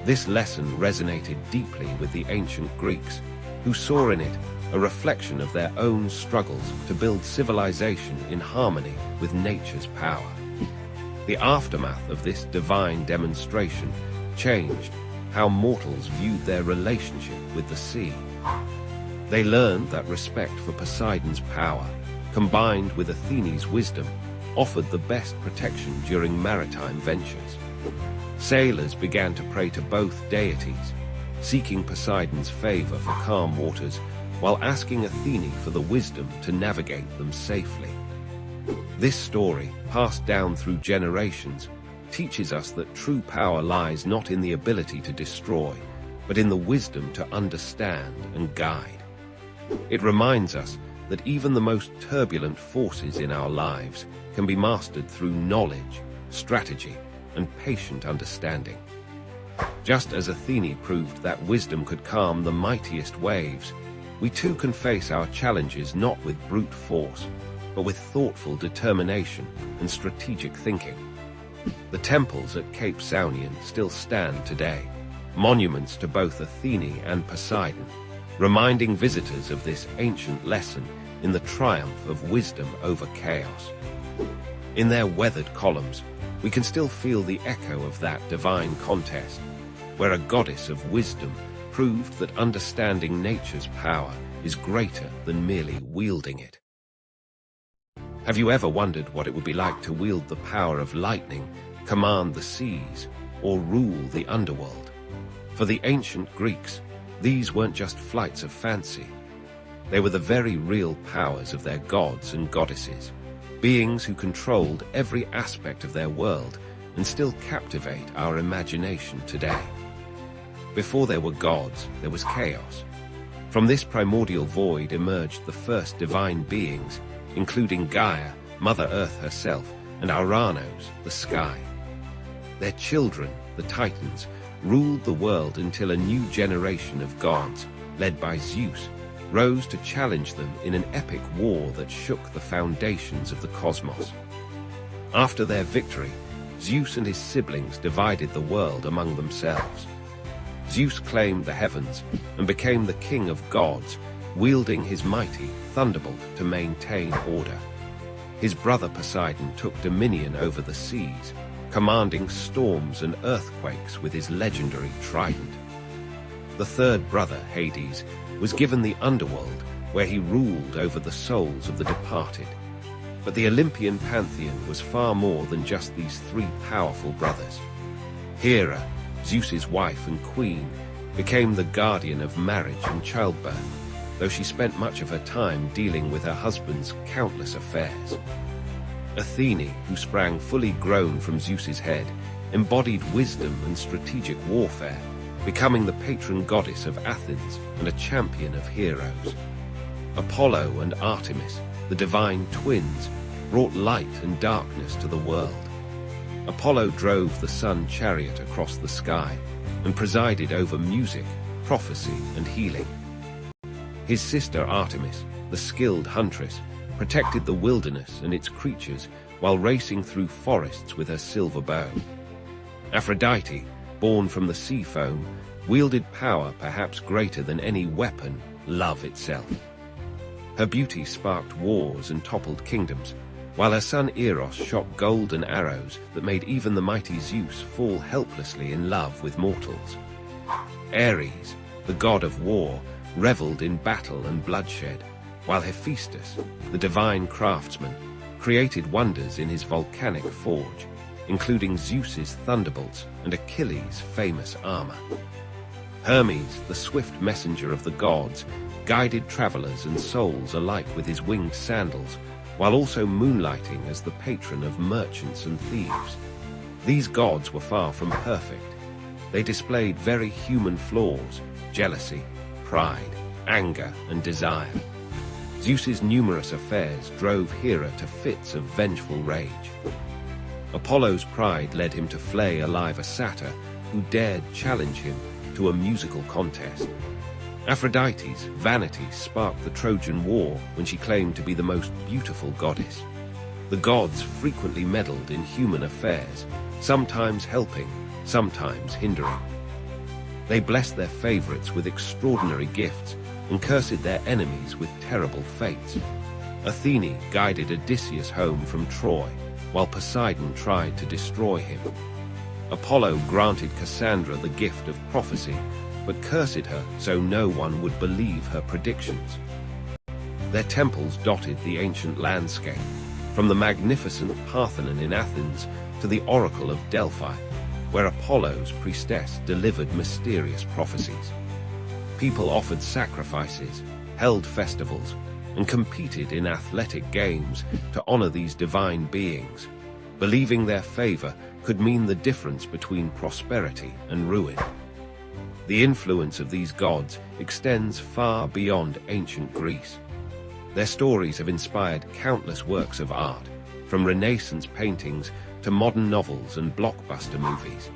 Speaker 1: This lesson resonated deeply with the ancient Greeks, who saw in it a reflection of their own struggles to build civilization in harmony with nature's power. The aftermath of this divine demonstration changed how mortals viewed their relationship with the sea. They learned that respect for Poseidon's power, combined with Athene's wisdom, offered the best protection during maritime ventures. Sailors began to pray to both deities, seeking Poseidon's favor for calm waters, while asking Athene for the wisdom to navigate them safely. This story, passed down through generations, teaches us that true power lies not in the ability to destroy, but in the wisdom to understand and guide. It reminds us that even the most turbulent forces in our lives can be mastered through knowledge, strategy, and patient understanding. Just as Athene proved that wisdom could calm the mightiest waves, we too can face our challenges not with brute force, but with thoughtful determination and strategic thinking. The temples at Cape Saunian still stand today, monuments to both Athene and Poseidon, reminding visitors of this ancient lesson in the triumph of wisdom over chaos. In their weathered columns, we can still feel the echo of that divine contest, where a goddess of wisdom proved that understanding nature's power is greater than merely wielding it. Have you ever wondered what it would be like to wield the power of lightning, command the seas, or rule the underworld? For the ancient Greeks, these weren't just flights of fancy. They were the very real powers of their gods and goddesses, beings who controlled every aspect of their world and still captivate our imagination today. Before there were gods, there was chaos. From this primordial void emerged the first divine beings, including Gaia, Mother Earth herself, and Uranos, the sky. Their children, the Titans, ruled the world until a new generation of gods, led by Zeus, rose to challenge them in an epic war that shook the foundations of the cosmos. After their victory, Zeus and his siblings divided the world among themselves. Zeus claimed the heavens and became the king of gods, wielding his mighty thunderbolt to maintain order. His brother Poseidon took dominion over the seas, commanding storms and earthquakes with his legendary trident. The third brother, Hades, was given the underworld, where he ruled over the souls of the departed. But the Olympian pantheon was far more than just these three powerful brothers. Hera, Zeus's wife and queen, became the guardian of marriage and childbirth, though she spent much of her time dealing with her husband's countless affairs. Athene, who sprang fully grown from Zeus's head, embodied wisdom and strategic warfare, becoming the patron goddess of Athens and a champion of heroes. Apollo and Artemis, the divine twins, brought light and darkness to the world. Apollo drove the sun chariot across the sky and presided over music, prophecy, and healing. His sister Artemis, the skilled huntress, protected the wilderness and its creatures while racing through forests with her silver bow. Aphrodite, born from the sea foam, wielded power perhaps greater than any weapon, love itself. Her beauty sparked wars and toppled kingdoms, while her son Eros shot golden arrows that made even the mighty Zeus fall helplessly in love with mortals. Ares, the god of war, reveled in battle and bloodshed, while Hephaestus, the divine craftsman, created wonders in his volcanic forge, including Zeus's thunderbolts and Achilles' famous armor. Hermes, the swift messenger of the gods, guided travelers and souls alike with his winged sandals, while also moonlighting as the patron of merchants and thieves. These gods were far from perfect. They displayed very human flaws: jealousy, pride, anger, and desire. Zeus's numerous affairs drove Hera to fits of vengeful rage. Apollo's pride led him to flay alive a satyr who dared challenge him to a musical contest. Aphrodite's vanity sparked the Trojan War when she claimed to be the most beautiful goddess. The gods frequently meddled in human affairs, sometimes helping, sometimes hindering. They blessed their favorites with extraordinary gifts and cursed their enemies with terrible fates. Athene guided Odysseus home from Troy, while Poseidon tried to destroy him. Apollo granted Cassandra the gift of prophecy, but cursed her so no one would believe her predictions. Their temples dotted the ancient landscape, from the magnificent Parthenon in Athens to the Oracle of Delphi, where Apollo's priestess delivered mysterious prophecies. People offered sacrifices, held festivals, and competed in athletic games to honor these divine beings, believing their favor could mean the difference between prosperity and ruin. The influence of these gods extends far beyond ancient Greece. Their stories have inspired countless works of art, from Renaissance paintings to modern novels and blockbuster movies.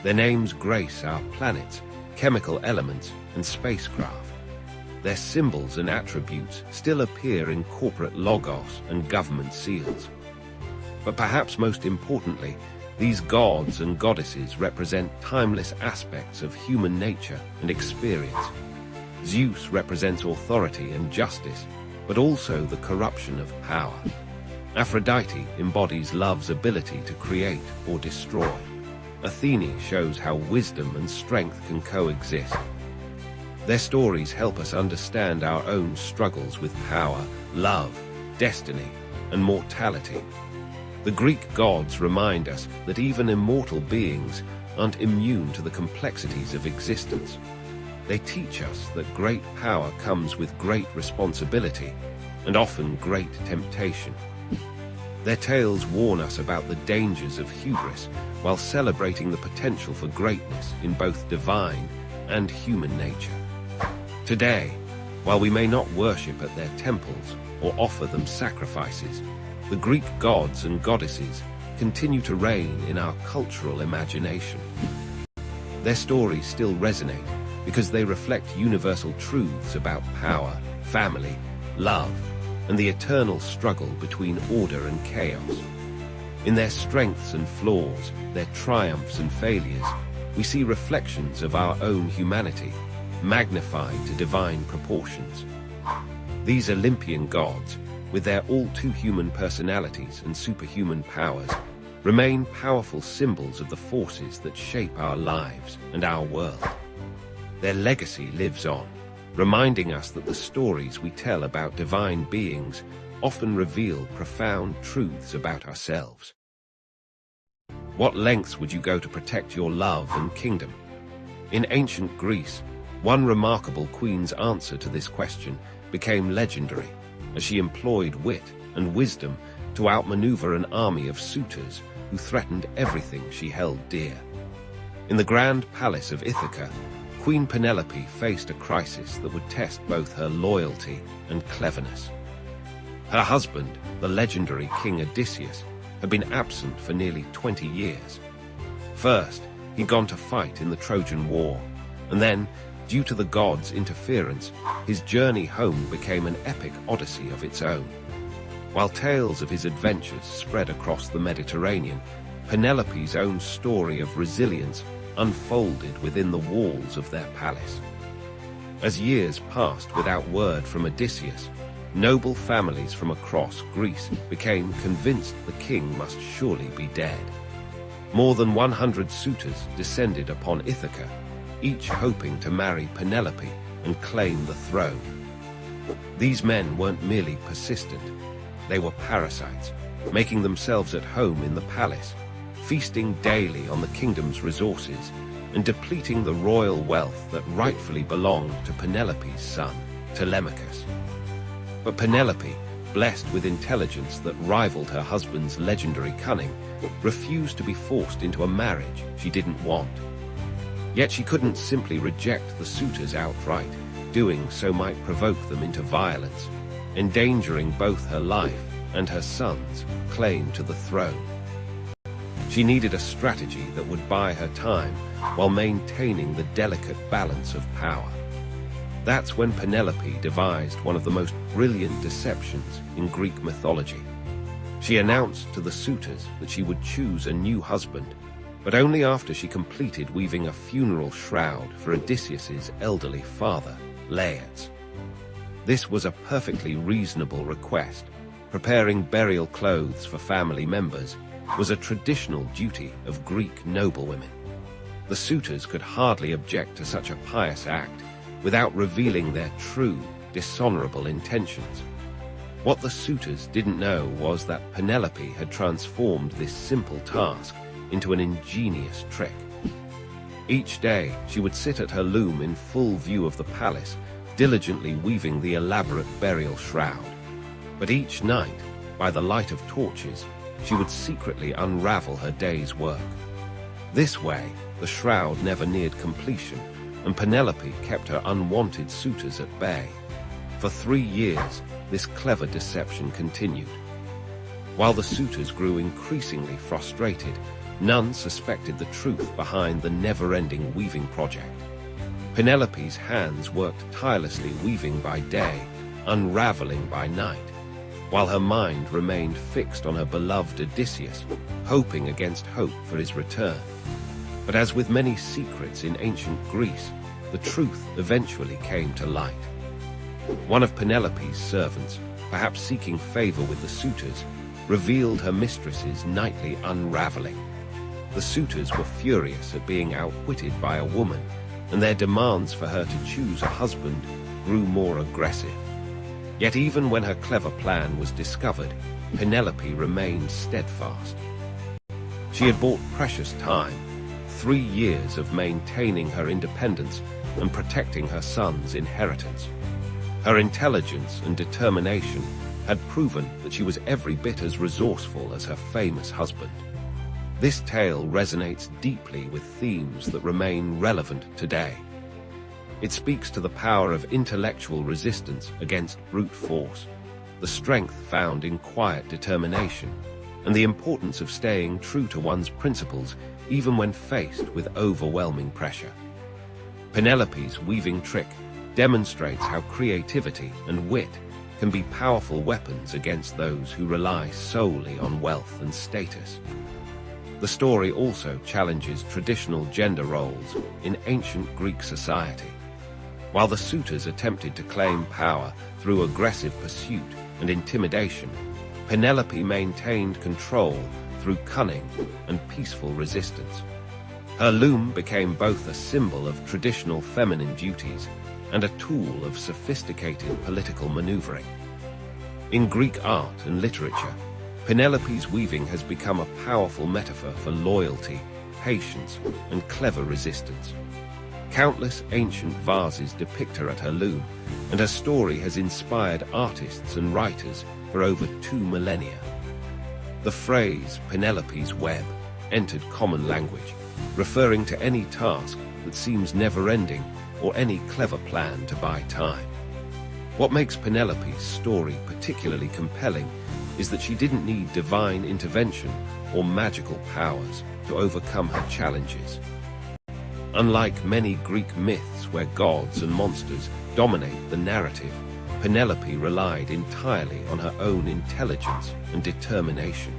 Speaker 1: Their names grace our planets, chemical elements, and spacecraft. Their symbols and attributes still appear in corporate logos and government seals. But perhaps most importantly, these gods and goddesses represent timeless aspects of human nature and experience. Zeus represents authority and justice, but also the corruption of power. Aphrodite embodies love's ability to create or destroy. Athene shows how wisdom and strength can coexist. Their stories help us understand our own struggles with power, love, destiny, and mortality. The Greek gods remind us that even immortal beings aren't immune to the complexities of existence. They teach us that great power comes with great responsibility and often great temptation. Their tales warn us about the dangers of hubris while celebrating the potential for greatness in both divine and human nature. Today, while we may not worship at their temples or offer them sacrifices, the Greek gods and goddesses continue to reign in our cultural imagination. Their stories still resonate because they reflect universal truths about power, family, love, and the eternal struggle between order and chaos. In their strengths and flaws, their triumphs and failures, we see reflections of our own humanity, magnified to divine proportions. These Olympian gods, with their all-too-human personalities and superhuman powers, remain powerful symbols of the forces that shape our lives and our world. Their legacy lives on, reminding us that the stories we tell about divine beings often reveal profound truths about ourselves. What lengths would you go to protect your love and kingdom? In ancient Greece, one remarkable queen's answer to this question became legendary, as she employed wit and wisdom to outmaneuver an army of suitors who threatened everything she held dear. In the grand palace of Ithaca, Queen Penelope faced a crisis that would test both her loyalty and cleverness. Her husband, the legendary King Odysseus, had been absent for nearly 20 years. First, he'd gone to fight in the Trojan War, and then, due to the gods' interference, his journey home became an epic odyssey of its own. While tales of his adventures spread across the Mediterranean, Penelope's own story of resilience unfolded within the walls of their palace. As years passed without word from Odysseus, noble families from across Greece became convinced the king must surely be dead. More than 100 suitors descended upon Ithaca, each hoping to marry Penelope and claim the throne. These men weren't merely persistent, they were parasites, making themselves at home in the palace, feasting daily on the kingdom's resources and depleting the royal wealth that rightfully belonged to Penelope's son, Telemachus. But Penelope, blessed with intelligence that rivaled her husband's legendary cunning, refused to be forced into a marriage she didn't want. Yet she couldn't simply reject the suitors outright. Doing so might provoke them into violence, endangering both her life and her son's claim to the throne. She needed a strategy that would buy her time while maintaining the delicate balance of power. That's when Penelope devised one of the most brilliant deceptions in Greek mythology. She announced to the suitors that she would choose a new husband, but only after she completed weaving a funeral shroud for Odysseus's elderly father, Laertes. This was a perfectly reasonable request. Preparing burial clothes for family members was a traditional duty of Greek noblewomen. The suitors could hardly object to such a pious act without revealing their true, dishonorable intentions. What the suitors didn't know was that Penelope had transformed this simple task into an ingenious trick. Each day, she would sit at her loom in full view of the palace, diligently weaving the elaborate burial shroud. But each night, by the light of torches, she would secretly unravel her day's work. This way, the shroud never neared completion, and Penelope kept her unwanted suitors at bay. For 3 years, this clever deception continued. While the suitors grew increasingly frustrated, none suspected the truth behind the never-ending weaving project. Penelope's hands worked tirelessly, weaving by day, unraveling by night, while her mind remained fixed on her beloved Odysseus, hoping against hope for his return. But as with many secrets in ancient Greece, the truth eventually came to light. One of Penelope's servants, perhaps seeking favor with the suitors, revealed her mistress's nightly unraveling. The suitors were furious at being outwitted by a woman, and their demands for her to choose a husband grew more aggressive. Yet even when her clever plan was discovered, Penelope remained steadfast. She had bought precious time, 3 years of maintaining her independence and protecting her son's inheritance. Her intelligence and determination had proven that she was every bit as resourceful as her famous husband. This tale resonates deeply with themes that remain relevant today. It speaks to the power of intellectual resistance against brute force, the strength found in quiet determination, and the importance of staying true to one's principles even when faced with overwhelming pressure. Penelope's weaving trick demonstrates how creativity and wit can be powerful weapons against those who rely solely on wealth and status. The story also challenges traditional gender roles in ancient Greek society. While the suitors attempted to claim power through aggressive pursuit and intimidation, Penelope maintained control through cunning and peaceful resistance. Her loom became both a symbol of traditional feminine duties and a tool of sophisticated political maneuvering. In Greek art and literature, Penelope's weaving has become a powerful metaphor for loyalty, patience, and clever resistance. Countless ancient vases depict her at her loom, and her story has inspired artists and writers for over 2 millennia. The phrase Penelope's web entered common language, referring to any task that seems never-ending or any clever plan to buy time. What makes Penelope's story particularly compelling is that she didn't need divine intervention or magical powers to overcome her challenges. Unlike many Greek myths where gods and monsters dominate the narrative, Penelope relied entirely on her own intelligence and determination.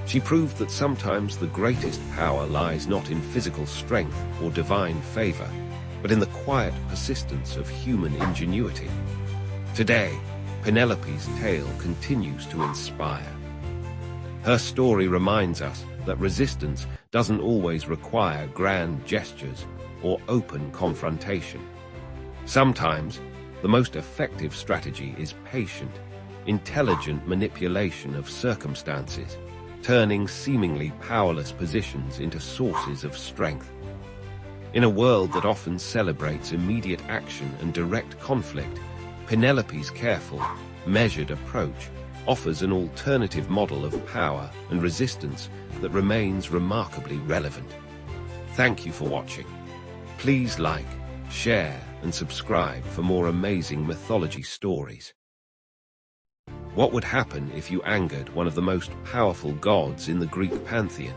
Speaker 1: She proved that sometimes the greatest power lies not in physical strength or divine favor, but in the quiet persistence of human ingenuity. Today, Penelope's tale continues to inspire. Her story reminds us that resistance doesn't always require grand gestures or open confrontation. Sometimes, the most effective strategy is patient, intelligent manipulation of circumstances, turning seemingly powerless positions into sources of strength. In a world that often celebrates immediate action and direct conflict, Penelope's careful, measured approach offers an alternative model of power and resistance that remains remarkably relevant. Thank you for watching. Please like, share, and subscribe for more amazing mythology stories. What would happen if you angered one of the most powerful gods in the Greek pantheon?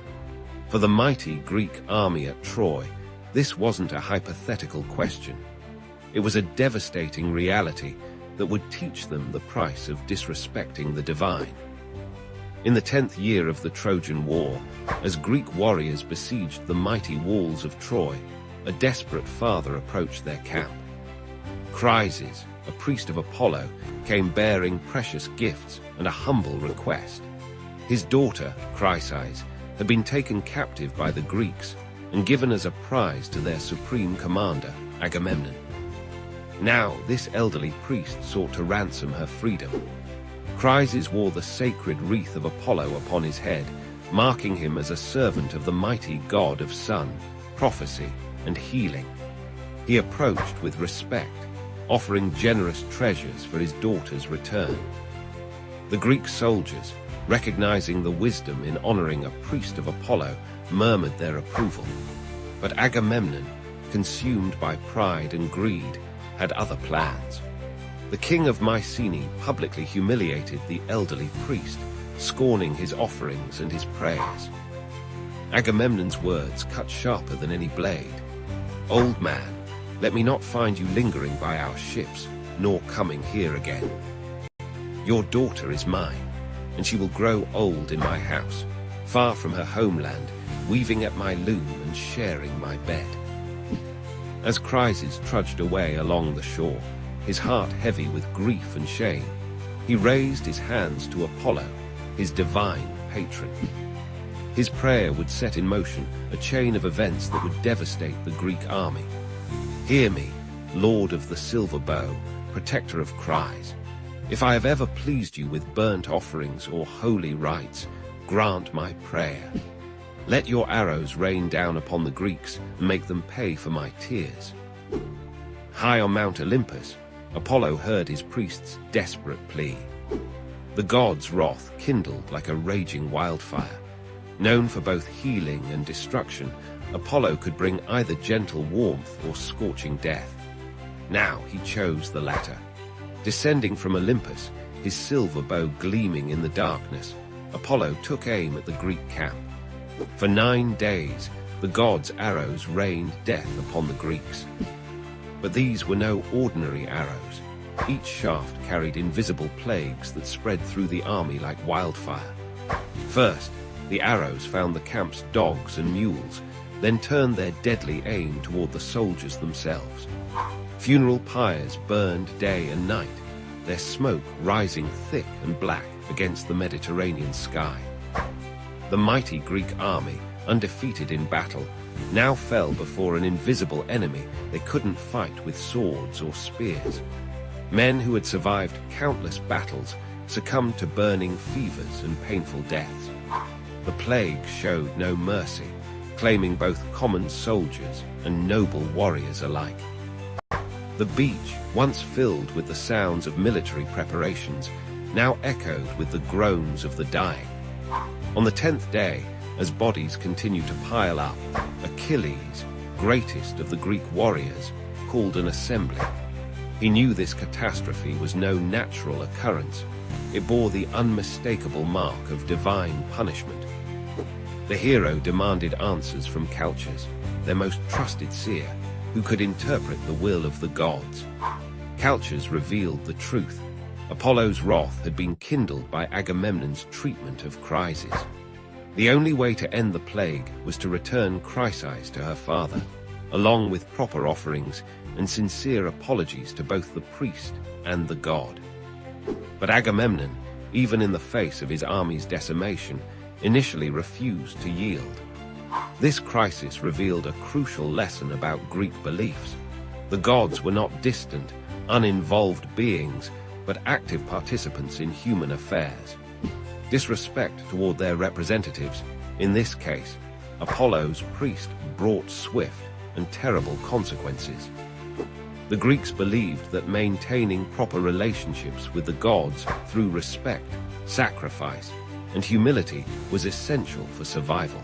Speaker 1: For the mighty Greek army at Troy, this wasn't a hypothetical question. It was a devastating reality that would teach them the price of disrespecting the divine. In the 10th year of the Trojan War, as Greek warriors besieged the mighty walls of Troy, a desperate father approached their camp. Chryses, a priest of Apollo, came bearing precious gifts and a humble request. His daughter, Chryses, had been taken captive by the Greeks and given as a prize to their supreme commander, Agamemnon. Now, this elderly priest sought to ransom her freedom. Chryses wore the sacred wreath of Apollo upon his head, marking him as a servant of the mighty god of sun, prophecy, and healing. He approached with respect, offering generous treasures for his daughter's return. The Greek soldiers, recognizing the wisdom in honoring a priest of Apollo, murmured their approval. But Agamemnon, consumed by pride and greed, had other plans. The king of Mycenae publicly humiliated the elderly priest, scorning his offerings and his prayers. Agamemnon's words cut sharper than any blade. "Old man, let me not find you lingering by our ships, nor coming here again. Your daughter is mine, and she will grow old in my house, far from her homeland, weaving at my loom and sharing my bed." As Chryses trudged away along the shore, his heart heavy with grief and shame, he raised his hands to Apollo, his divine patron. His prayer would set in motion a chain of events that would devastate the Greek army. "Hear me, Lord of the silver bow, protector of cries. If I have ever pleased you with burnt offerings or holy rites, grant my prayer. Let your arrows rain down upon the Greeks and make them pay for my tears." High on Mount Olympus, Apollo heard his priest's desperate plea. The god's wrath kindled like a raging wildfire. Known for both healing and destruction, Apollo could bring either gentle warmth or scorching death. Now he chose the latter. Descending from Olympus, his silver bow gleaming in the darkness, Apollo took aim at the Greek camp. For 9 days, the god's arrows rained death upon the Greeks. But these were no ordinary arrows. Each shaft carried invisible plagues that spread through the army like wildfire. First, the arrows found the camp's dogs and mules, then turned their deadly aim toward the soldiers themselves. Funeral pyres burned day and night, their smoke rising thick and black against the Mediterranean sky. The mighty Greek army, undefeated in battle, now fell before an invisible enemy they couldn't fight with swords or spears. Men who had survived countless battles succumbed to burning fevers and painful deaths. The plague showed no mercy, claiming both common soldiers and noble warriors alike. The beach, once filled with the sounds of military preparations, now echoed with the groans of the dying. On the 10th day, as bodies continue to pile up, Achilles, greatest of the Greek warriors, called an assembly. He knew this catastrophe was no natural occurrence. It bore the unmistakable mark of divine punishment. The hero demanded answers from Calchas, their most trusted seer, who could interpret the will of the gods. Calchas revealed the truth. Apollo's wrath had been kindled by Agamemnon's treatment of Chryses. The only way to end the plague was to return Chryses to her father, along with proper offerings and sincere apologies to both the priest and the god. But Agamemnon, even in the face of his army's decimation, initially refused to yield. This crisis revealed a crucial lesson about Greek beliefs. The gods were not distant, uninvolved beings, but active participants in human affairs. Disrespect toward their representatives, in this case, Apollo's priest, brought swift and terrible consequences. The Greeks believed that maintaining proper relationships with the gods through respect, sacrifice, and humility was essential for survival.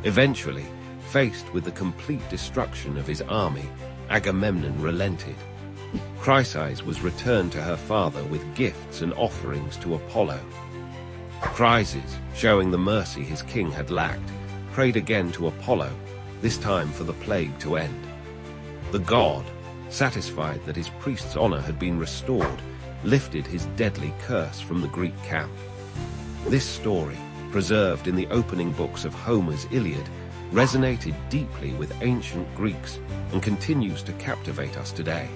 Speaker 1: Eventually, faced with the complete destruction of his army, Agamemnon relented. Chryses was returned to her father with gifts and offerings to Apollo. Chryses, showing the mercy his king had lacked, prayed again to Apollo, this time for the plague to end. The god, satisfied that his priest's honor had been restored, lifted his deadly curse from the Greek camp. This story, preserved in the opening books of Homer's Iliad, resonated deeply with ancient Greeks and continues to captivate us today.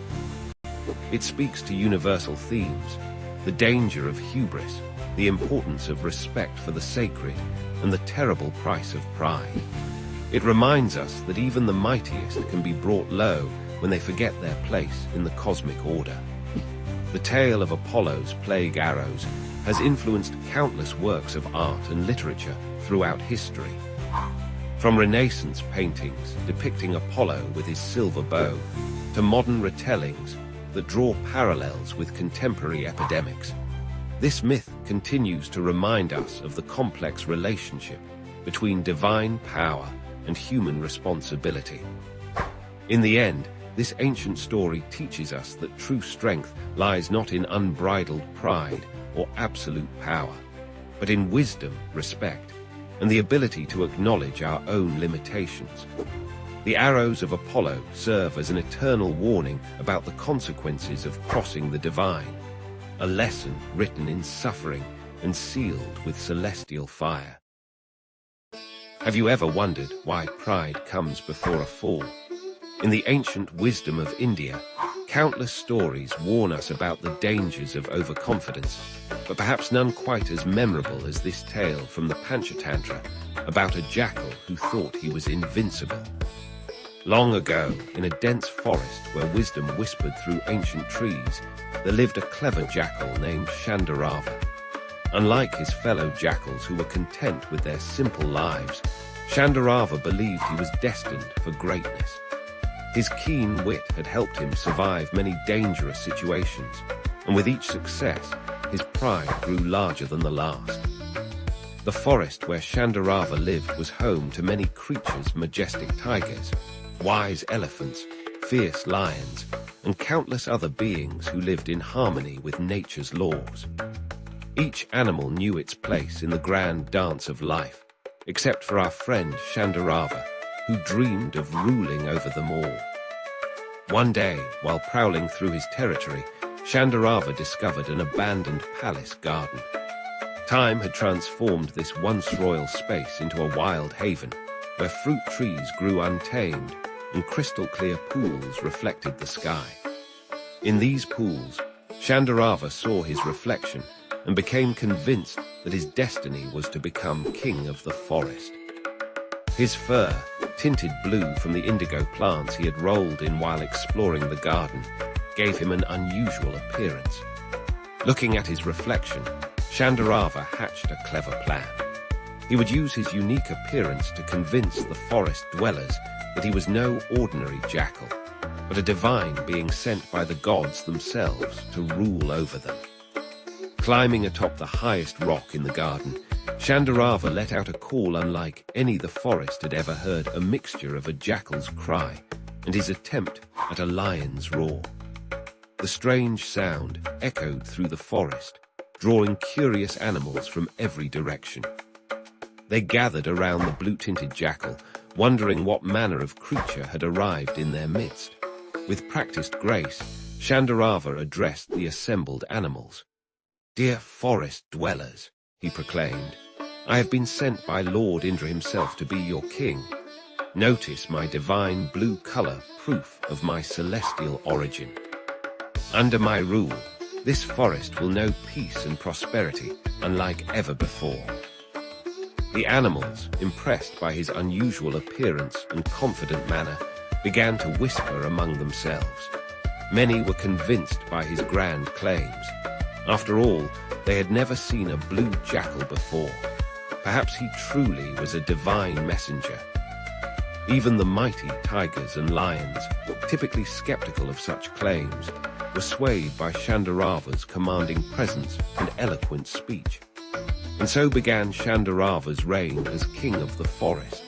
Speaker 1: It speaks to universal themes: the danger of hubris, the importance of respect for the sacred, and the terrible price of pride. It reminds us that even the mightiest can be brought low when they forget their place in the cosmic order. The tale of Apollo's plague arrows has influenced countless works of art and literature throughout history. From Renaissance paintings depicting Apollo with his silver bow, to modern retellings that draw parallels with contemporary epidemics, this myth continues to remind us of the complex relationship between divine power and human responsibility. In the end, this ancient story teaches us that true strength lies not in unbridled pride or absolute power, but in wisdom, respect, and the ability to acknowledge our own limitations. The arrows of Apollo serve as an eternal warning about the consequences of crossing the divine, a lesson written in suffering and sealed with celestial fire. Have you ever wondered why pride comes before a fall? In the ancient wisdom of India, countless stories warn us about the dangers of overconfidence, but perhaps none quite as memorable as this tale from the Panchatantra about a jackal who thought he was invincible. Long ago, in a dense forest where wisdom whispered through ancient trees, there lived a clever jackal named Shandarava. Unlike his fellow jackals who were content with their simple lives, Shandarava believed he was destined for greatness. His keen wit had helped him survive many dangerous situations, and with each success, his pride grew larger than the last. The forest where Shandarava lived was home to many creatures: majestic tigers, wise elephants, fierce lions, and countless other beings who lived in harmony with nature's laws. Each animal knew its place in the grand dance of life, except for our friend Shandarava, who dreamed of ruling over them all. One day, while prowling through his territory, Shandarava discovered an abandoned palace garden. Time had transformed this once royal space into a wild haven, where fruit trees grew untamed and crystal-clear pools reflected the sky. In these pools, Shandarava saw his reflection and became convinced that his destiny was to become king of the forest. His fur, tinted blue from the indigo plants he had rolled in while exploring the garden, gave him an unusual appearance. Looking at his reflection, Shandarava hatched a clever plan. He would use his unique appearance to convince the forest dwellers that he was no ordinary jackal, but a divine being sent by the gods themselves to rule over them. Climbing atop the highest rock in the garden, Shandarava let out a call unlike any the forest had ever heard, a mixture of a jackal's cry and his attempt at a lion's roar. The strange sound echoed through the forest, drawing curious animals from every direction. They gathered around the blue-tinted jackal, wondering what manner of creature had arrived in their midst. With practiced grace, Shandarava addressed the assembled animals. "Dear forest dwellers," he proclaimed, "I have been sent by Lord Indra himself to be your king. Notice my divine blue color, proof of my celestial origin. Under my rule, this forest will know peace and prosperity unlike ever before." The animals, impressed by his unusual appearance and confident manner, began to whisper among themselves. Many were convinced by his grand claims. After all, they had never seen a blue jackal before. Perhaps he truly was a divine messenger. Even the mighty tigers and lions, typically skeptical of such claims, were swayed by Shandarava's commanding presence and eloquent speech. And so began Shandarava's reign as king of the forest.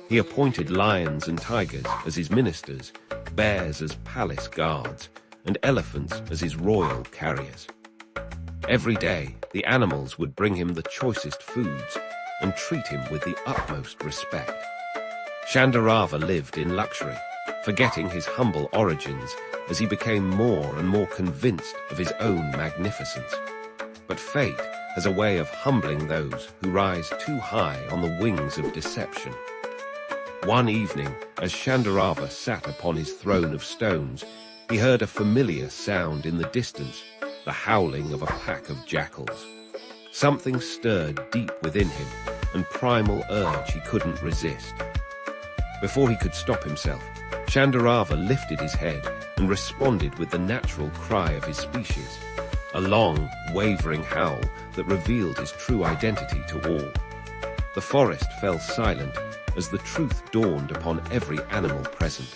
Speaker 1: He appointed lions and tigers as his ministers, bears as palace guards, and elephants as his royal carriers. Every day, the animals would bring him the choicest foods and treat him with the utmost respect. Shandarava lived in luxury, forgetting his humble origins as he became more and more convinced of his own magnificence. But fate has a way of humbling those who rise too high on the wings of deception. One evening, as Shandarava sat upon his throne of stones, he heard a familiar sound in the distance, the howling of a pack of jackals. Something stirred deep within him, an primal urge he couldn't resist. Before he could stop himself, Shandarava lifted his head and responded with the natural cry of his species, a long, wavering howl that revealed his true identity to all. The forest fell silent as the truth dawned upon every animal present.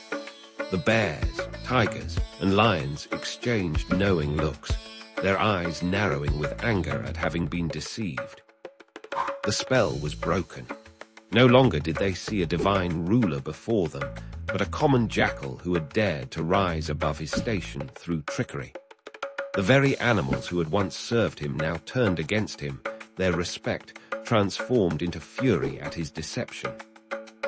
Speaker 1: The bears, tigers, and lions exchanged knowing looks, their eyes narrowing with anger at having been deceived. The spell was broken. No longer did they see a divine ruler before them, but a common jackal who had dared to rise above his station through trickery. The very animals who had once served him now turned against him, their respect transformed into fury at his deception.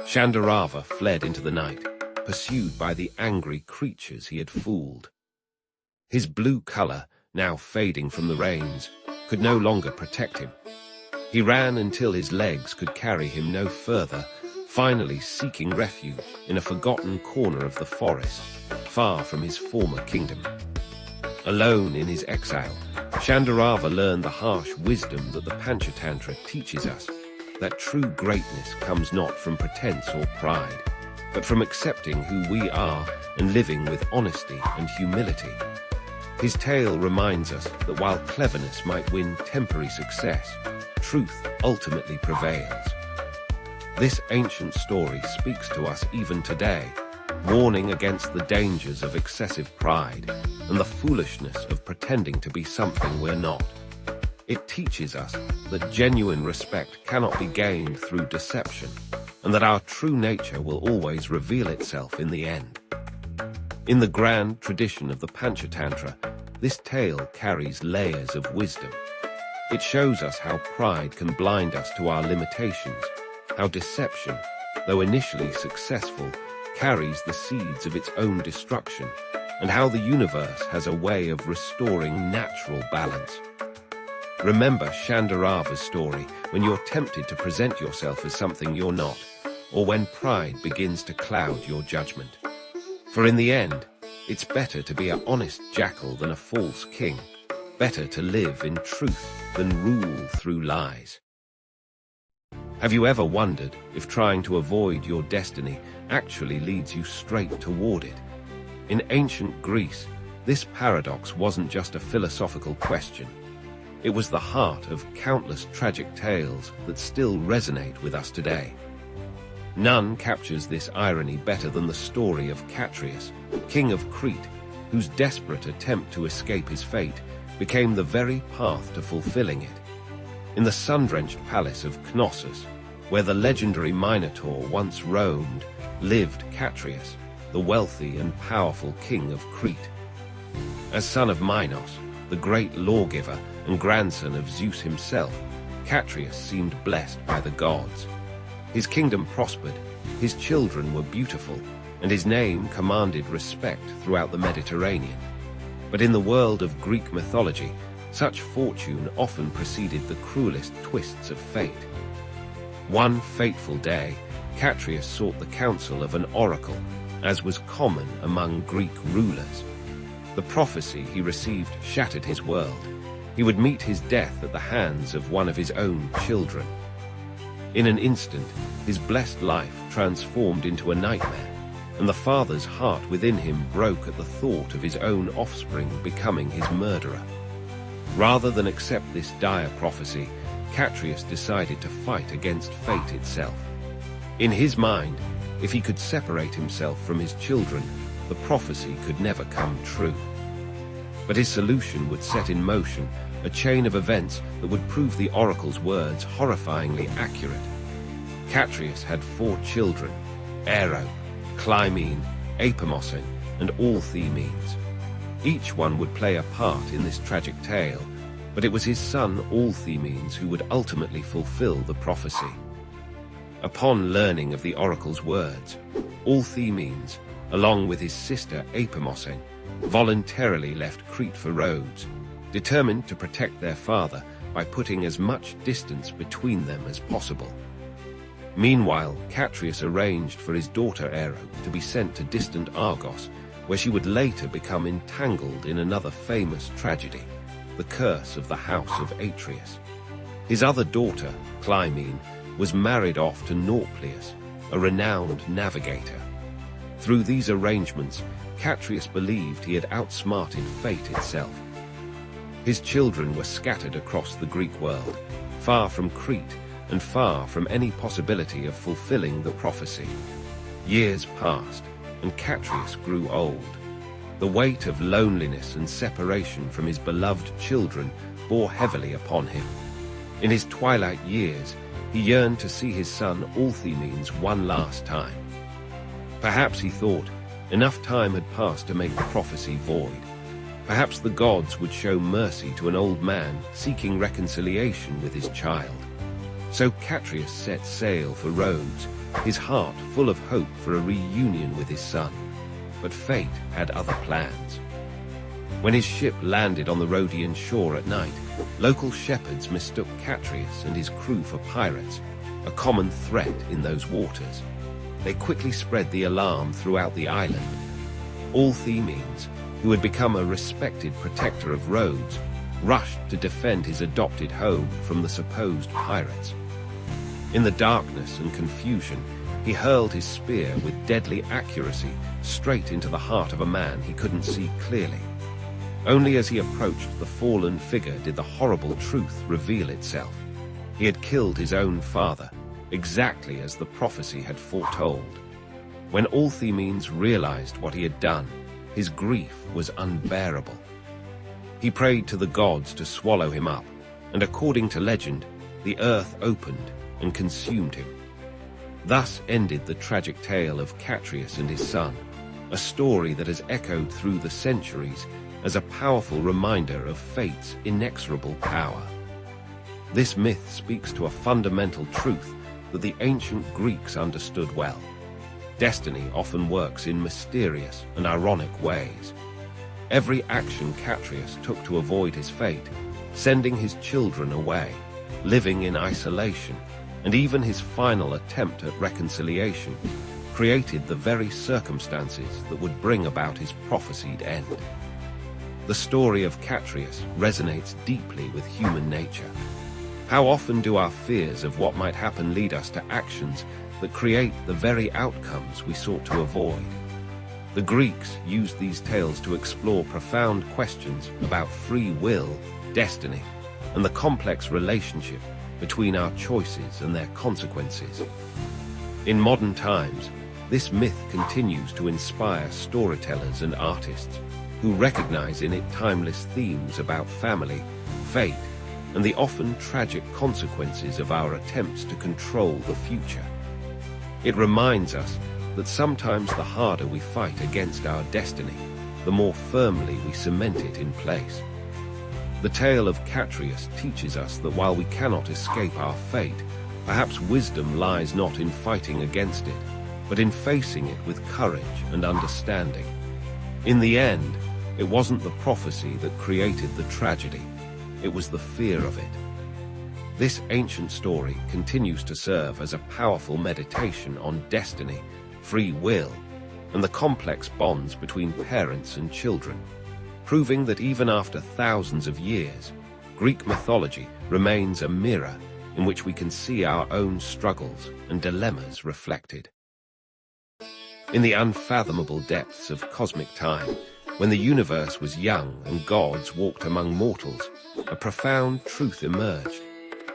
Speaker 1: Shandarava fled into the night, pursued by the angry creatures he had fooled. His blue color, now fading from the rains, could no longer protect him. He ran until his legs could carry him no further, finally seeking refuge in a forgotten corner of the forest, far from his former kingdom. Alone in his exile, Shandarava learned the harsh wisdom that the Panchatantra teaches us, that true greatness comes not from pretense or pride, but from accepting who we are and living with honesty and humility. His tale reminds us that while cleverness might win temporary success, truth ultimately prevails. This ancient story speaks to us even today, warning against the dangers of excessive pride and the foolishness of pretending to be something we're not. It teaches us that genuine respect cannot be gained through deception, and that our true nature will always reveal itself in the end. In the grand tradition of the Panchatantra, this tale carries layers of wisdom. It shows us how pride can blind us to our limitations, how deception, though initially successful, carries the seeds of its own destruction, and how the universe has a way of restoring natural balance. Remember Shandarava's story when you're tempted to present yourself as something you're not, or when pride begins to cloud your judgment. For in the end, it's better to be an honest jackal than a false king, better to live in truth than rule through lies. Have you ever wondered if trying to avoid your destiny actually leads you straight toward it? In ancient Greece, this paradox wasn't just a philosophical question. It was the heart of countless tragic tales that still resonate with us today. None captures this irony better than the story of Catreus, king of Crete, whose desperate attempt to escape his fate became the very path to fulfilling it. In the sun-drenched palace of Knossos, where the legendary Minotaur once roamed, lived Catreus, the wealthy and powerful king of Crete. As son of Minos, the great lawgiver and grandson of Zeus himself, Catreus seemed blessed by the gods. His kingdom prospered, his children were beautiful, and his name commanded respect throughout the Mediterranean. But in the world of Greek mythology, such fortune often preceded the cruelest twists of fate. One fateful day, Catreus sought the counsel of an oracle, as was common among Greek rulers. The prophecy he received shattered his world. He would meet his death at the hands of one of his own children. In an instant, his blessed life transformed into a nightmare, and the father's heart within him broke at the thought of his own offspring becoming his murderer. Rather than accept this dire prophecy, Catreus decided to fight against fate itself. In his mind, if he could separate himself from his children, the prophecy could never come true. But his solution would set in motion a chain of events that would prove the oracle's words horrifyingly accurate. Catreus had 4 children: Aero, Clymene, Apamosine, and Allthemenes. Each one would play a part in this tragic tale, but it was his son Allthemenes who would ultimately fulfill the prophecy. Upon learning of the oracle's words, Allthemenes, along with his sister Apamosine, voluntarily left Crete for Rhodes, determined to protect their father by putting as much distance between them as possible. Meanwhile, Catreus arranged for his daughter Aero to be sent to distant Argos, where she would later become entangled in another famous tragedy, the curse of the house of Atreus. His other daughter, Clymene, was married off to Nauplius, a renowned navigator. Through these arrangements, Catreus believed he had outsmarted fate itself. His children were scattered across the Greek world, far from Crete and far from any possibility of fulfilling the prophecy. Years passed, and Catreus grew old. The weight of loneliness and separation from his beloved children bore heavily upon him. In his twilight years, he yearned to see his son Allthemenes one last time. Perhaps, he thought, enough time had passed to make the prophecy void. Perhaps the gods would show mercy to an old man seeking reconciliation with his child. So Catreus set sail for Rhodes, his heart full of hope for a reunion with his son. But fate had other plans. When his ship landed on the Rhodian shore at night, local shepherds mistook Catreus and his crew for pirates, a common threat in those waters. They quickly spread the alarm throughout the island. Allthemenes, who had become a respected protector of Rhodes, rushed to defend his adopted home from the supposed pirates. In the darkness and confusion, he hurled his spear with deadly accuracy straight into the heart of a man he couldn't see clearly. Only as he approached the fallen figure did the horrible truth reveal itself. He had killed his own father, exactly as the prophecy had foretold. When Allthemenes realized what he had done, his grief was unbearable. He prayed to the gods to swallow him up, and according to legend, the earth opened and consumed him. Thus ended the tragic tale of Catreus and his son, a story that has echoed through the centuries as a powerful reminder of fate's inexorable power. This myth speaks to a fundamental truth that the ancient Greeks understood well. Destiny often works in mysterious and ironic ways. Every action Catreus took to avoid his fate, sending his children away, living in isolation, and even his final attempt at reconciliation, created the very circumstances that would bring about his prophesied end. The story of Catreus resonates deeply with human nature. How often do our fears of what might happen lead us to actions that create the very outcomes we sought to avoid? The Greeks used these tales to explore profound questions about free will, destiny, and the complex relationship between our choices and their consequences. In modern times, this myth continues to inspire storytellers and artists who recognize in it timeless themes about family, fate, and the often tragic consequences of our attempts to control the future. It reminds us that sometimes the harder we fight against our destiny, the more firmly we cement it in place. The tale of Catreus teaches us that while we cannot escape our fate, perhaps wisdom lies not in fighting against it, but in facing it with courage and understanding. In the end, it wasn't the prophecy that created the tragedy, it was the fear of it. This ancient story continues to serve as a powerful meditation on destiny, free will, and the complex bonds between parents and children, proving that even after thousands of years, Greek mythology remains a mirror in which we can see our own struggles and dilemmas reflected. In the unfathomable depths of cosmic time, when the universe was young and gods walked among mortals, a profound truth emerged: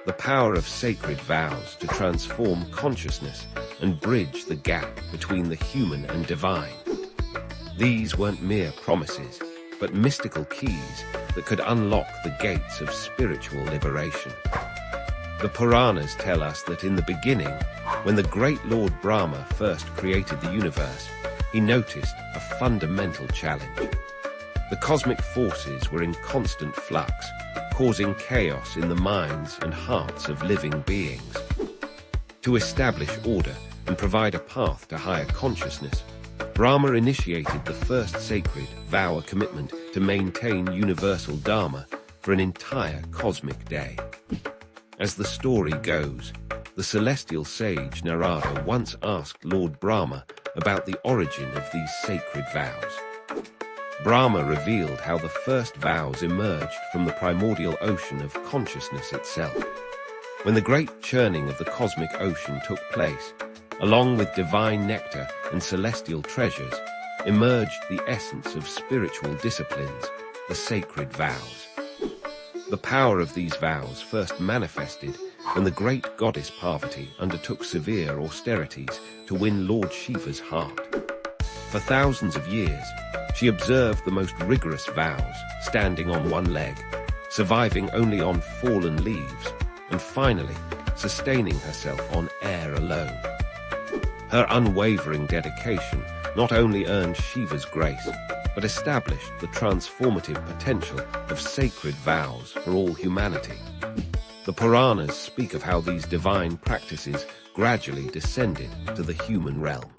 Speaker 1: the power of sacred vows to transform consciousness and bridge the gap between the human and divine. These weren't mere promises, but mystical keys that could unlock the gates of spiritual liberation. The Puranas tell us that in the beginning, when the great Lord Brahma first created the universe, he noticed a fundamental challenge. The cosmic forces were in constant flux, causing chaos in the minds and hearts of living beings. To establish order and provide a path to higher consciousness, Brahma initiated the first sacred vow, a commitment to maintain universal dharma for an entire cosmic day. As the story goes, the celestial sage Narada once asked Lord Brahma about the origin of these sacred vows. Brahma revealed how the first vows emerged from the primordial ocean of consciousness itself. When the great churning of the cosmic ocean took place, along with divine nectar and celestial treasures, emerged the essence of spiritual disciplines, the sacred vows. The power of these vows first manifested when the great goddess Parvati undertook severe austerities to win Lord Shiva's heart. For thousands of years, she observed the most rigorous vows, standing on one leg, surviving only on fallen leaves, and finally sustaining herself on air alone. Her unwavering dedication not only earned Shiva's grace, but established the transformative potential of sacred vows for all humanity. The Puranas speak of how these divine practices gradually descended to the human realm.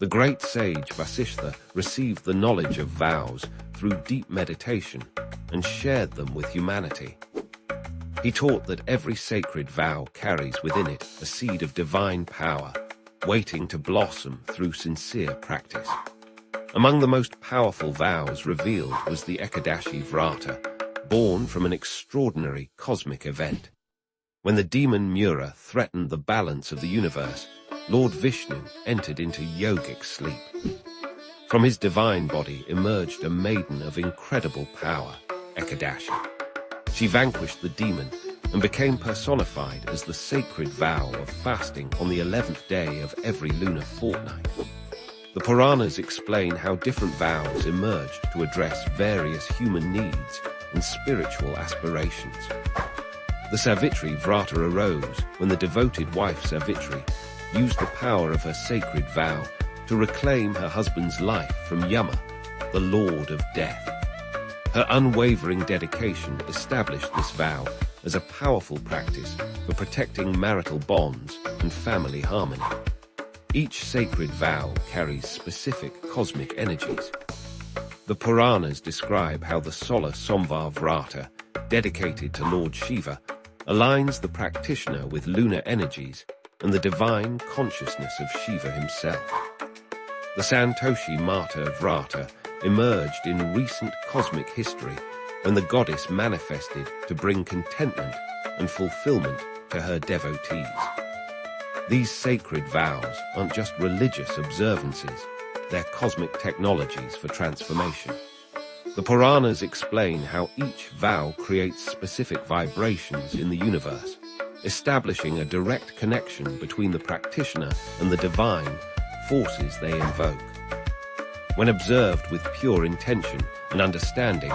Speaker 1: The great sage Vasishtha received the knowledge of vows through deep meditation and shared them with humanity. He taught that every sacred vow carries within it a seed of divine power, waiting to blossom through sincere practice. Among the most powerful vows revealed was the Ekadashi Vrata, born from an extraordinary cosmic event. When the demon Mura threatened the balance of the universe, Lord Vishnu entered into yogic sleep. From his divine body emerged a maiden of incredible power, Ekadashi. She vanquished the demon and became personified as the sacred vow of fasting on the 11th day of every lunar fortnight. The Puranas explain how different vows emerged to address various human needs and spiritual aspirations. The Savitri Vrata arose when the devoted wife Savitri used the power of her sacred vow to reclaim her husband's life from Yama, the Lord of Death. Her unwavering dedication established this vow as a powerful practice for protecting marital bonds and family harmony. Each sacred vow carries specific cosmic energies. The Puranas describe how the Solar Somvar Vrata, dedicated to Lord Shiva, aligns the practitioner with lunar energies and the divine consciousness of Shiva himself. The Santoshi Mata Vrata emerged in recent cosmic history when the goddess manifested to bring contentment and fulfillment to her devotees. These sacred vows aren't just religious observances, they're cosmic technologies for transformation. The Puranas explain how each vow creates specific vibrations in the universe, establishing a direct connection between the practitioner and the divine forces they invoke. When observed with pure intention and understanding,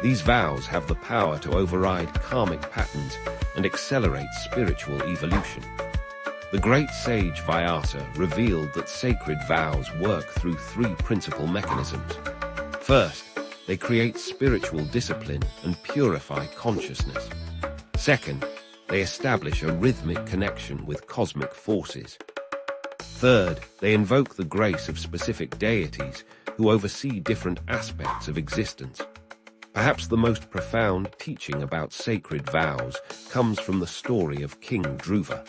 Speaker 1: these vows have the power to override karmic patterns and accelerate spiritual evolution. The great sage Vyasa revealed that sacred vows work through three principal mechanisms. First, they create spiritual discipline and purify consciousness. Second, they establish a rhythmic connection with cosmic forces. Third, they invoke the grace of specific deities who oversee different aspects of existence. Perhaps the most profound teaching about sacred vows comes from the story of King Dhruva.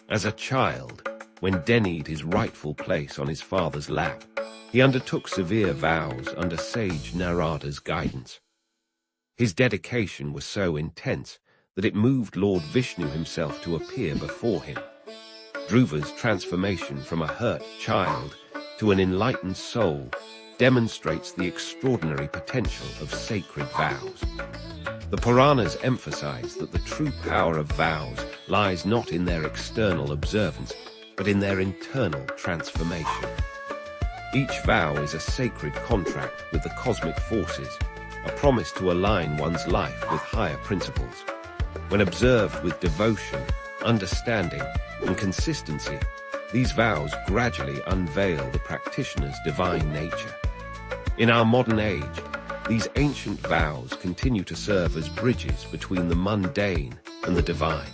Speaker 1: As a child, when denied his rightful place on his father's lap, he undertook severe vows under sage Narada's guidance. His dedication was so intense that it moved Lord Vishnu himself to appear before him. Dhruva's transformation from a hurt child to an enlightened soul demonstrates the extraordinary potential of sacred vows. The Puranas emphasize that the true power of vows lies not in their external observance, but in their internal transformation. Each vow is a sacred contract with the cosmic forces, a promise to align one's life with higher principles. When observed with devotion, understanding, and consistency, these vows gradually unveil the practitioner's divine nature. In our modern age, these ancient vows continue to serve as bridges between the mundane and the divine.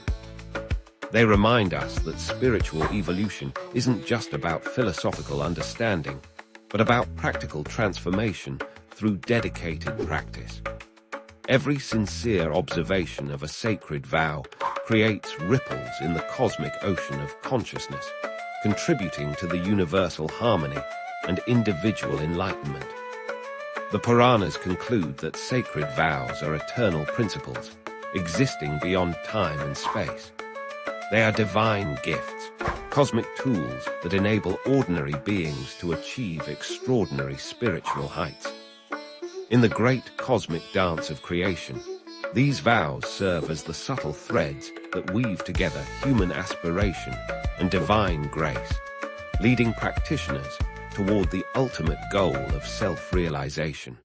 Speaker 1: They remind us that spiritual evolution isn't just about philosophical understanding, but about practical transformation through dedicated practice. Every sincere observation of a sacred vow creates ripples in the cosmic ocean of consciousness, contributing to the universal harmony and individual enlightenment. The Puranas conclude that sacred vows are eternal principles, existing beyond time and space. They are divine gifts, cosmic tools that enable ordinary beings to achieve extraordinary spiritual heights. In the great cosmic dance of creation, these vows serve as the subtle threads that weave together human aspiration and divine grace, leading practitioners toward the ultimate goal of self-realization.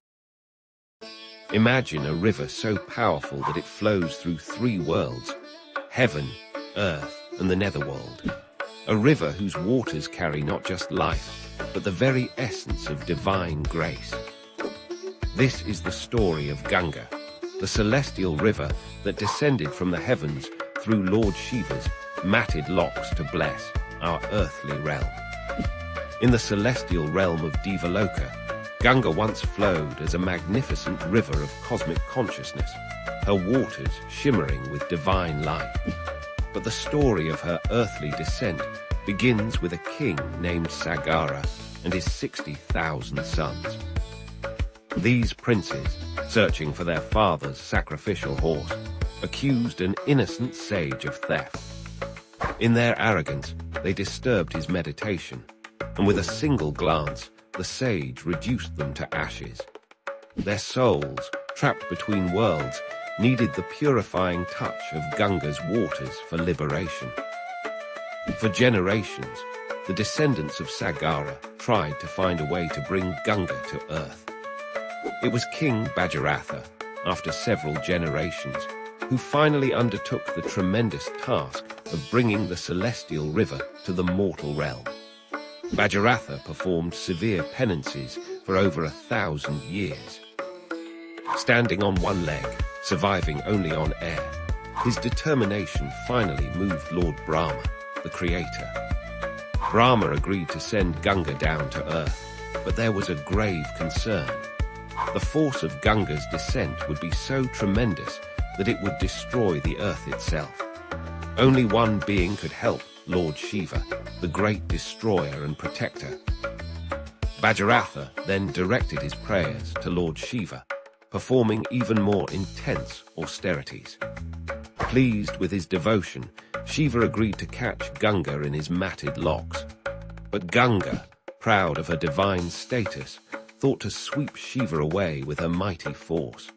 Speaker 1: Imagine a river so powerful that it flows through three worlds: heaven, earth, and the netherworld. A river whose waters carry not just life, but the very essence of divine grace. This is the story of Ganga, the celestial river that descended from the heavens through Lord Shiva's matted locks to bless our earthly realm. In the celestial realm of Devaloka, Ganga once flowed as a magnificent river of cosmic consciousness, her waters shimmering with divine light. But the story of her earthly descent begins with a king named Sagara and his 60,000 sons. These princes, searching for their father's sacrificial horse, accused an innocent sage of theft. In their arrogance, they disturbed his meditation, and with a single glance, the sage reduced them to ashes. Their souls, trapped between worlds, needed the purifying touch of Ganga's waters for liberation. For generations, the descendants of Sagara tried to find a way to bring Ganga to earth. It was King Bhajaratha, after several generations, who finally undertook the tremendous task of bringing the celestial river to the mortal realm. Bhajaratha performed severe penances for over 1,000 years. Standing on one leg, surviving only on air, his determination finally moved Lord Brahma, the creator. Brahma agreed to send Ganga down to earth, but there was a grave concern. The force of Ganga's descent would be so tremendous that it would destroy the earth itself. Only one being could help Lord Shiva, the great destroyer and protector. Bhajaratha then directed his prayers to Lord Shiva, performing even more intense austerities. Pleased with his devotion, Shiva agreed to catch Ganga in his matted locks. But Ganga, proud of her divine status, thought to sweep Shiva away with her mighty force.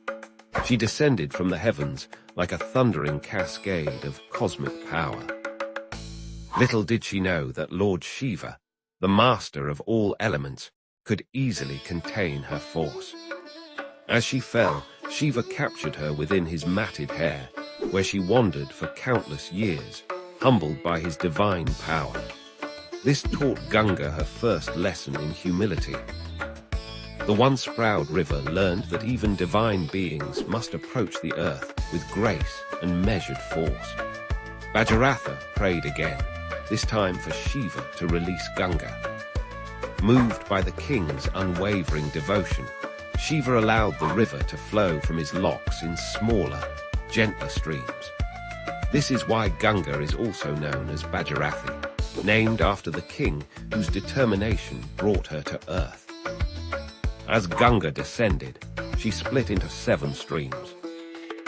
Speaker 1: She descended from the heavens like a thundering cascade of cosmic power. Little did she know that Lord Shiva, the master of all elements, could easily contain her force. As she fell, Shiva captured her within his matted hair, where she wandered for countless years, humbled by his divine power. This taught Ganga her first lesson in humility. The once proud river learned that even divine beings must approach the earth with grace and measured force. Bhagiratha prayed again, this time for Shiva to release Ganga. Moved by the king's unwavering devotion, Shiva allowed the river to flow from his locks in smaller, gentler streams. This is why Ganga is also known as Bhagirathi, named after the king whose determination brought her to earth. As Ganga descended, she split into 7 streams.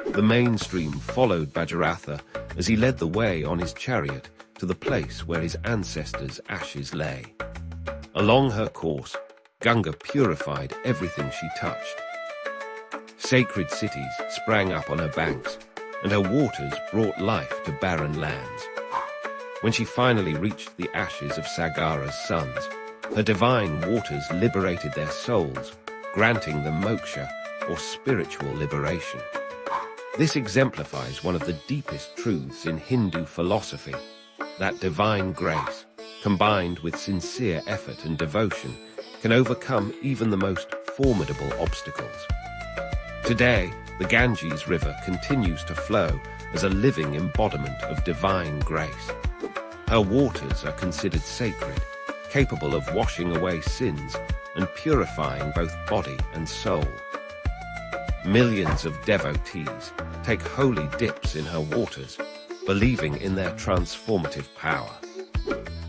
Speaker 1: The main stream followed Bhagiratha as he led the way on his chariot to the place where his ancestors' ashes lay. Along her course, Ganga purified everything she touched. Sacred cities sprang up on her banks, and her waters brought life to barren lands. When she finally reached the ashes of Sagara's sons, her divine waters liberated their souls, granting them moksha, or spiritual liberation. This exemplifies one of the deepest truths in Hindu philosophy, that divine grace, combined with sincere effort and devotion, can overcome even the most formidable obstacles. Today, the Ganges River continues to flow as a living embodiment of divine grace. Her waters are considered sacred, capable of washing away sins and purifying both body and soul. Millions of devotees take holy dips in her waters, believing in their transformative power.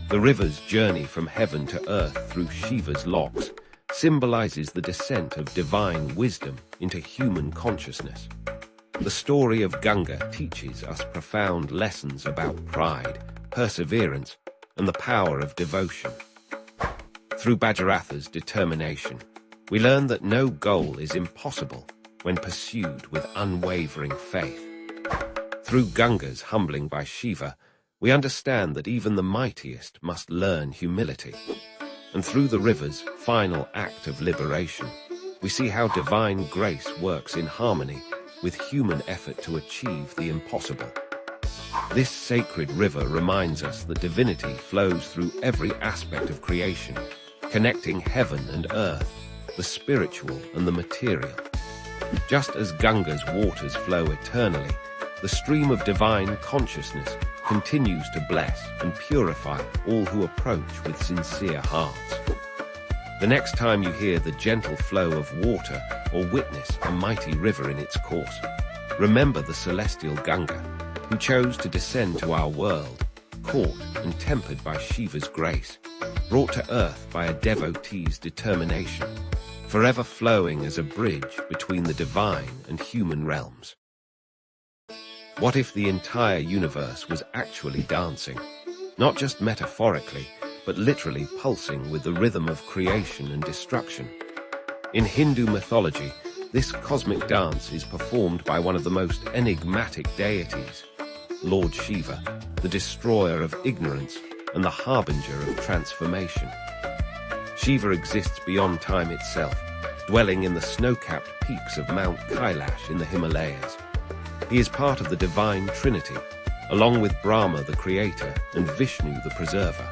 Speaker 1: The river's journey from heaven to earth through Shiva's locks symbolizes the descent of divine wisdom into human consciousness. The story of Ganga teaches us profound lessons about pride, perseverance, and the power of devotion. Through Bhagiratha's determination, we learn that no goal is impossible when pursued with unwavering faith. Through Ganga's humbling by Shiva, we understand that even the mightiest must learn humility. And through the river's final act of liberation, we see how divine grace works in harmony with human effort to achieve the impossible. This sacred river reminds us that divinity flows through every aspect of creation, connecting heaven and earth, the spiritual and the material. Just as Ganga's waters flow eternally, the stream of divine consciousness continues to bless and purify all who approach with sincere hearts. The next time you hear the gentle flow of water or witness a mighty river in its course, remember the celestial Ganga, who chose to descend to our world, caught and tempered by Shiva's grace, brought to earth by a devotee's determination, forever flowing as a bridge between the divine and human realms. What if the entire universe was actually dancing, not just metaphorically, but literally pulsing with the rhythm of creation and destruction? In Hindu mythology, this cosmic dance is performed by one of the most enigmatic deities, Lord Shiva, the destroyer of ignorance and the harbinger of transformation. Shiva exists beyond time itself, dwelling in the snow-capped peaks of Mount Kailash in the Himalayas. He is part of the divine trinity, along with Brahma the creator and Vishnu the preserver.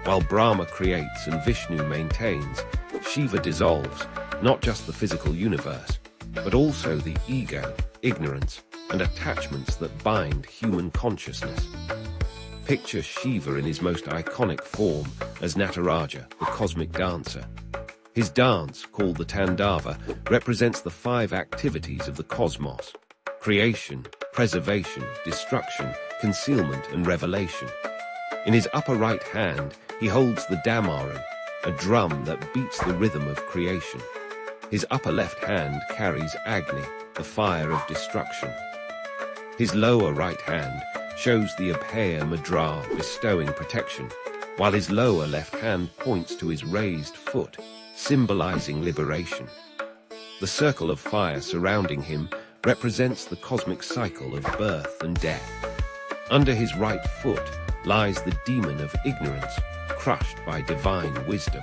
Speaker 1: While Brahma creates and Vishnu maintains, Shiva dissolves not just the physical universe, but also the ego, ignorance, and attachments that bind human consciousness. Picture Shiva in his most iconic form as Nataraja, the cosmic dancer. His dance, called the Tandava, represents the 5 activities of the cosmos: creation, preservation, destruction, concealment, and revelation. In his upper right hand, he holds the damaru, a drum that beats the rhythm of creation. His upper left hand carries Agni, the fire of destruction. His lower right hand shows the Abhaya Mudra, bestowing protection, while his lower left hand points to his raised foot, symbolizing liberation. The circle of fire surrounding him represents the cosmic cycle of birth and death. Under his right foot lies the demon of ignorance, crushed by divine wisdom.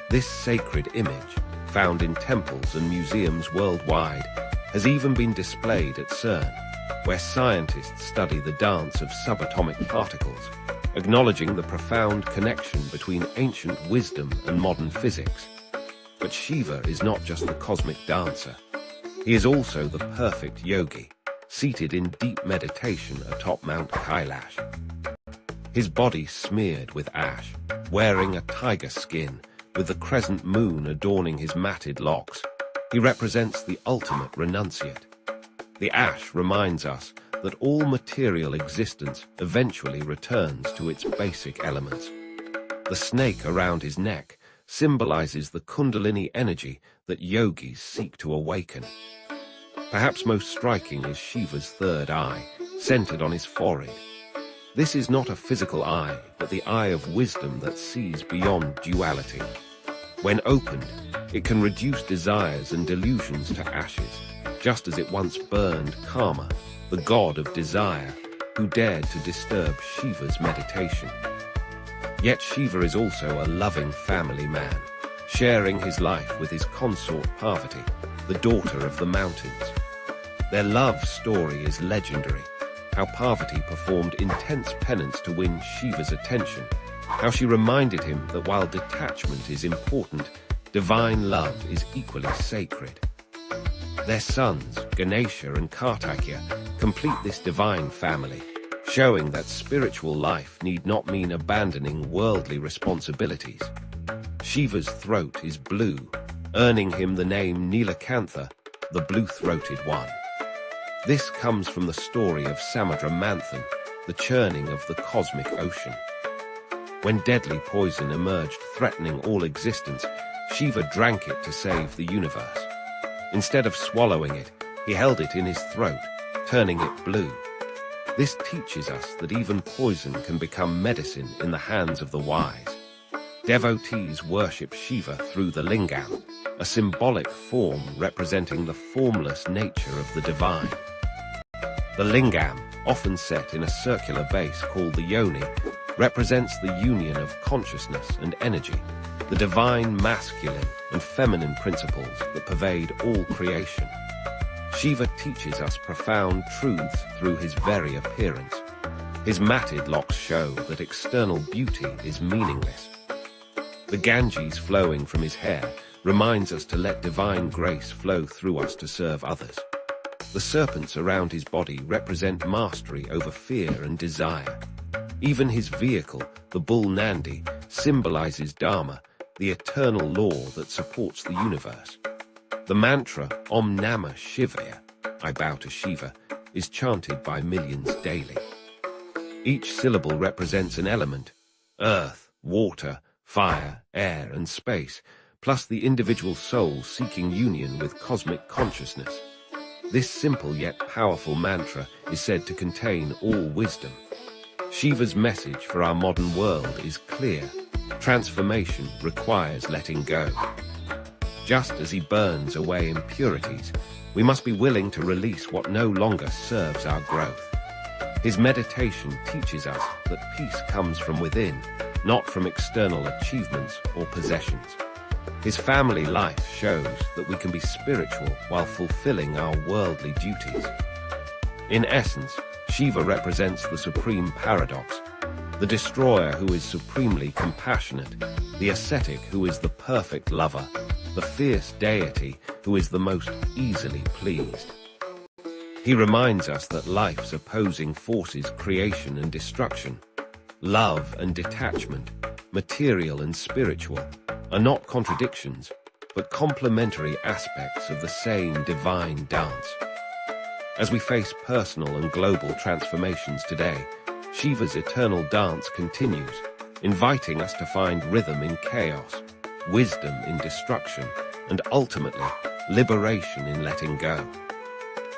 Speaker 1: This sacred image, found in temples and museums worldwide, has even been displayed at CERN, where scientists study the dance of subatomic particles, acknowledging the profound connection between ancient wisdom and modern physics. But Shiva is not just the cosmic dancer. He is also the perfect yogi, seated in deep meditation atop Mount Kailash. His body smeared with ash, wearing a tiger skin, with the crescent moon adorning his matted locks, he represents the ultimate renunciate. The ash reminds us that all material existence eventually returns to its basic elements. The snake around his neck symbolizes the Kundalini energy that yogis seek to awaken. Perhaps most striking is Shiva's third eye, centered on his forehead. This is not a physical eye, but the eye of wisdom that sees beyond duality. When opened, it can reduce desires and delusions to ashes, just as it once burned Karma, the god of desire, who dared to disturb Shiva's meditation. Yet Shiva is also a loving family man, sharing his life with his consort Parvati, the daughter of the mountains. Their love story is legendary, how Parvati performed intense penance to win Shiva's attention, how she reminded him that while detachment is important, divine love is equally sacred. Their sons, Ganesha and Kartikya, complete this divine family, showing that spiritual life need not mean abandoning worldly responsibilities. Shiva's throat is blue, earning him the name Nilakantha, the blue-throated one. This comes from the story of Samudra Manthan, the churning of the cosmic ocean. When deadly poison emerged threatening all existence, Shiva drank it to save the universe. Instead of swallowing it, he held it in his throat, turning it blue. This teaches us that even poison can become medicine in the hands of the wise. Devotees worship Shiva through the lingam, a symbolic form representing the formless nature of the divine. The lingam, often set in a circular base called the yoni, represents the union of consciousness and energy, the divine masculine and feminine principles that pervade all creation. Shiva teaches us profound truths through his very appearance. His matted locks show that external beauty is meaningless. The Ganges flowing from his hair reminds us to let divine grace flow through us to serve others. The serpents around his body represent mastery over fear and desire. Even his vehicle, the bull Nandi, symbolizes Dharma, the eternal law that supports the universe. The mantra Om Namah Shivaya, I bow to Shiva, is chanted by millions daily. Each syllable represents an element: earth, water, fire, air, and space, plus the individual soul seeking union with cosmic consciousness. This simple yet powerful mantra is said to contain all wisdom. Shiva's message for our modern world is clear: transformation requires letting go. Just as he burns away impurities, we must be willing to release what no longer serves our growth. His meditation teaches us that peace comes from within, not from external achievements or possessions. His family life shows that we can be spiritual while fulfilling our worldly duties. In essence, Shiva represents the supreme paradox: the destroyer who is supremely compassionate, the ascetic who is the perfect lover, the fierce deity who is the most easily pleased. He reminds us that life's opposing forces, creation and destruction, love and detachment, material and spiritual, are not contradictions, but complementary aspects of the same divine dance. As we face personal and global transformations today, Shiva's eternal dance continues, inviting us to find rhythm in chaos, wisdom in destruction, and ultimately, liberation in letting go.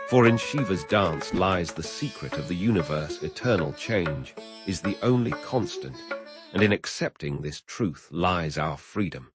Speaker 1: For in Shiva's dance lies the secret of the universe. Eternal change is the only constant, and in accepting this truth lies our freedom.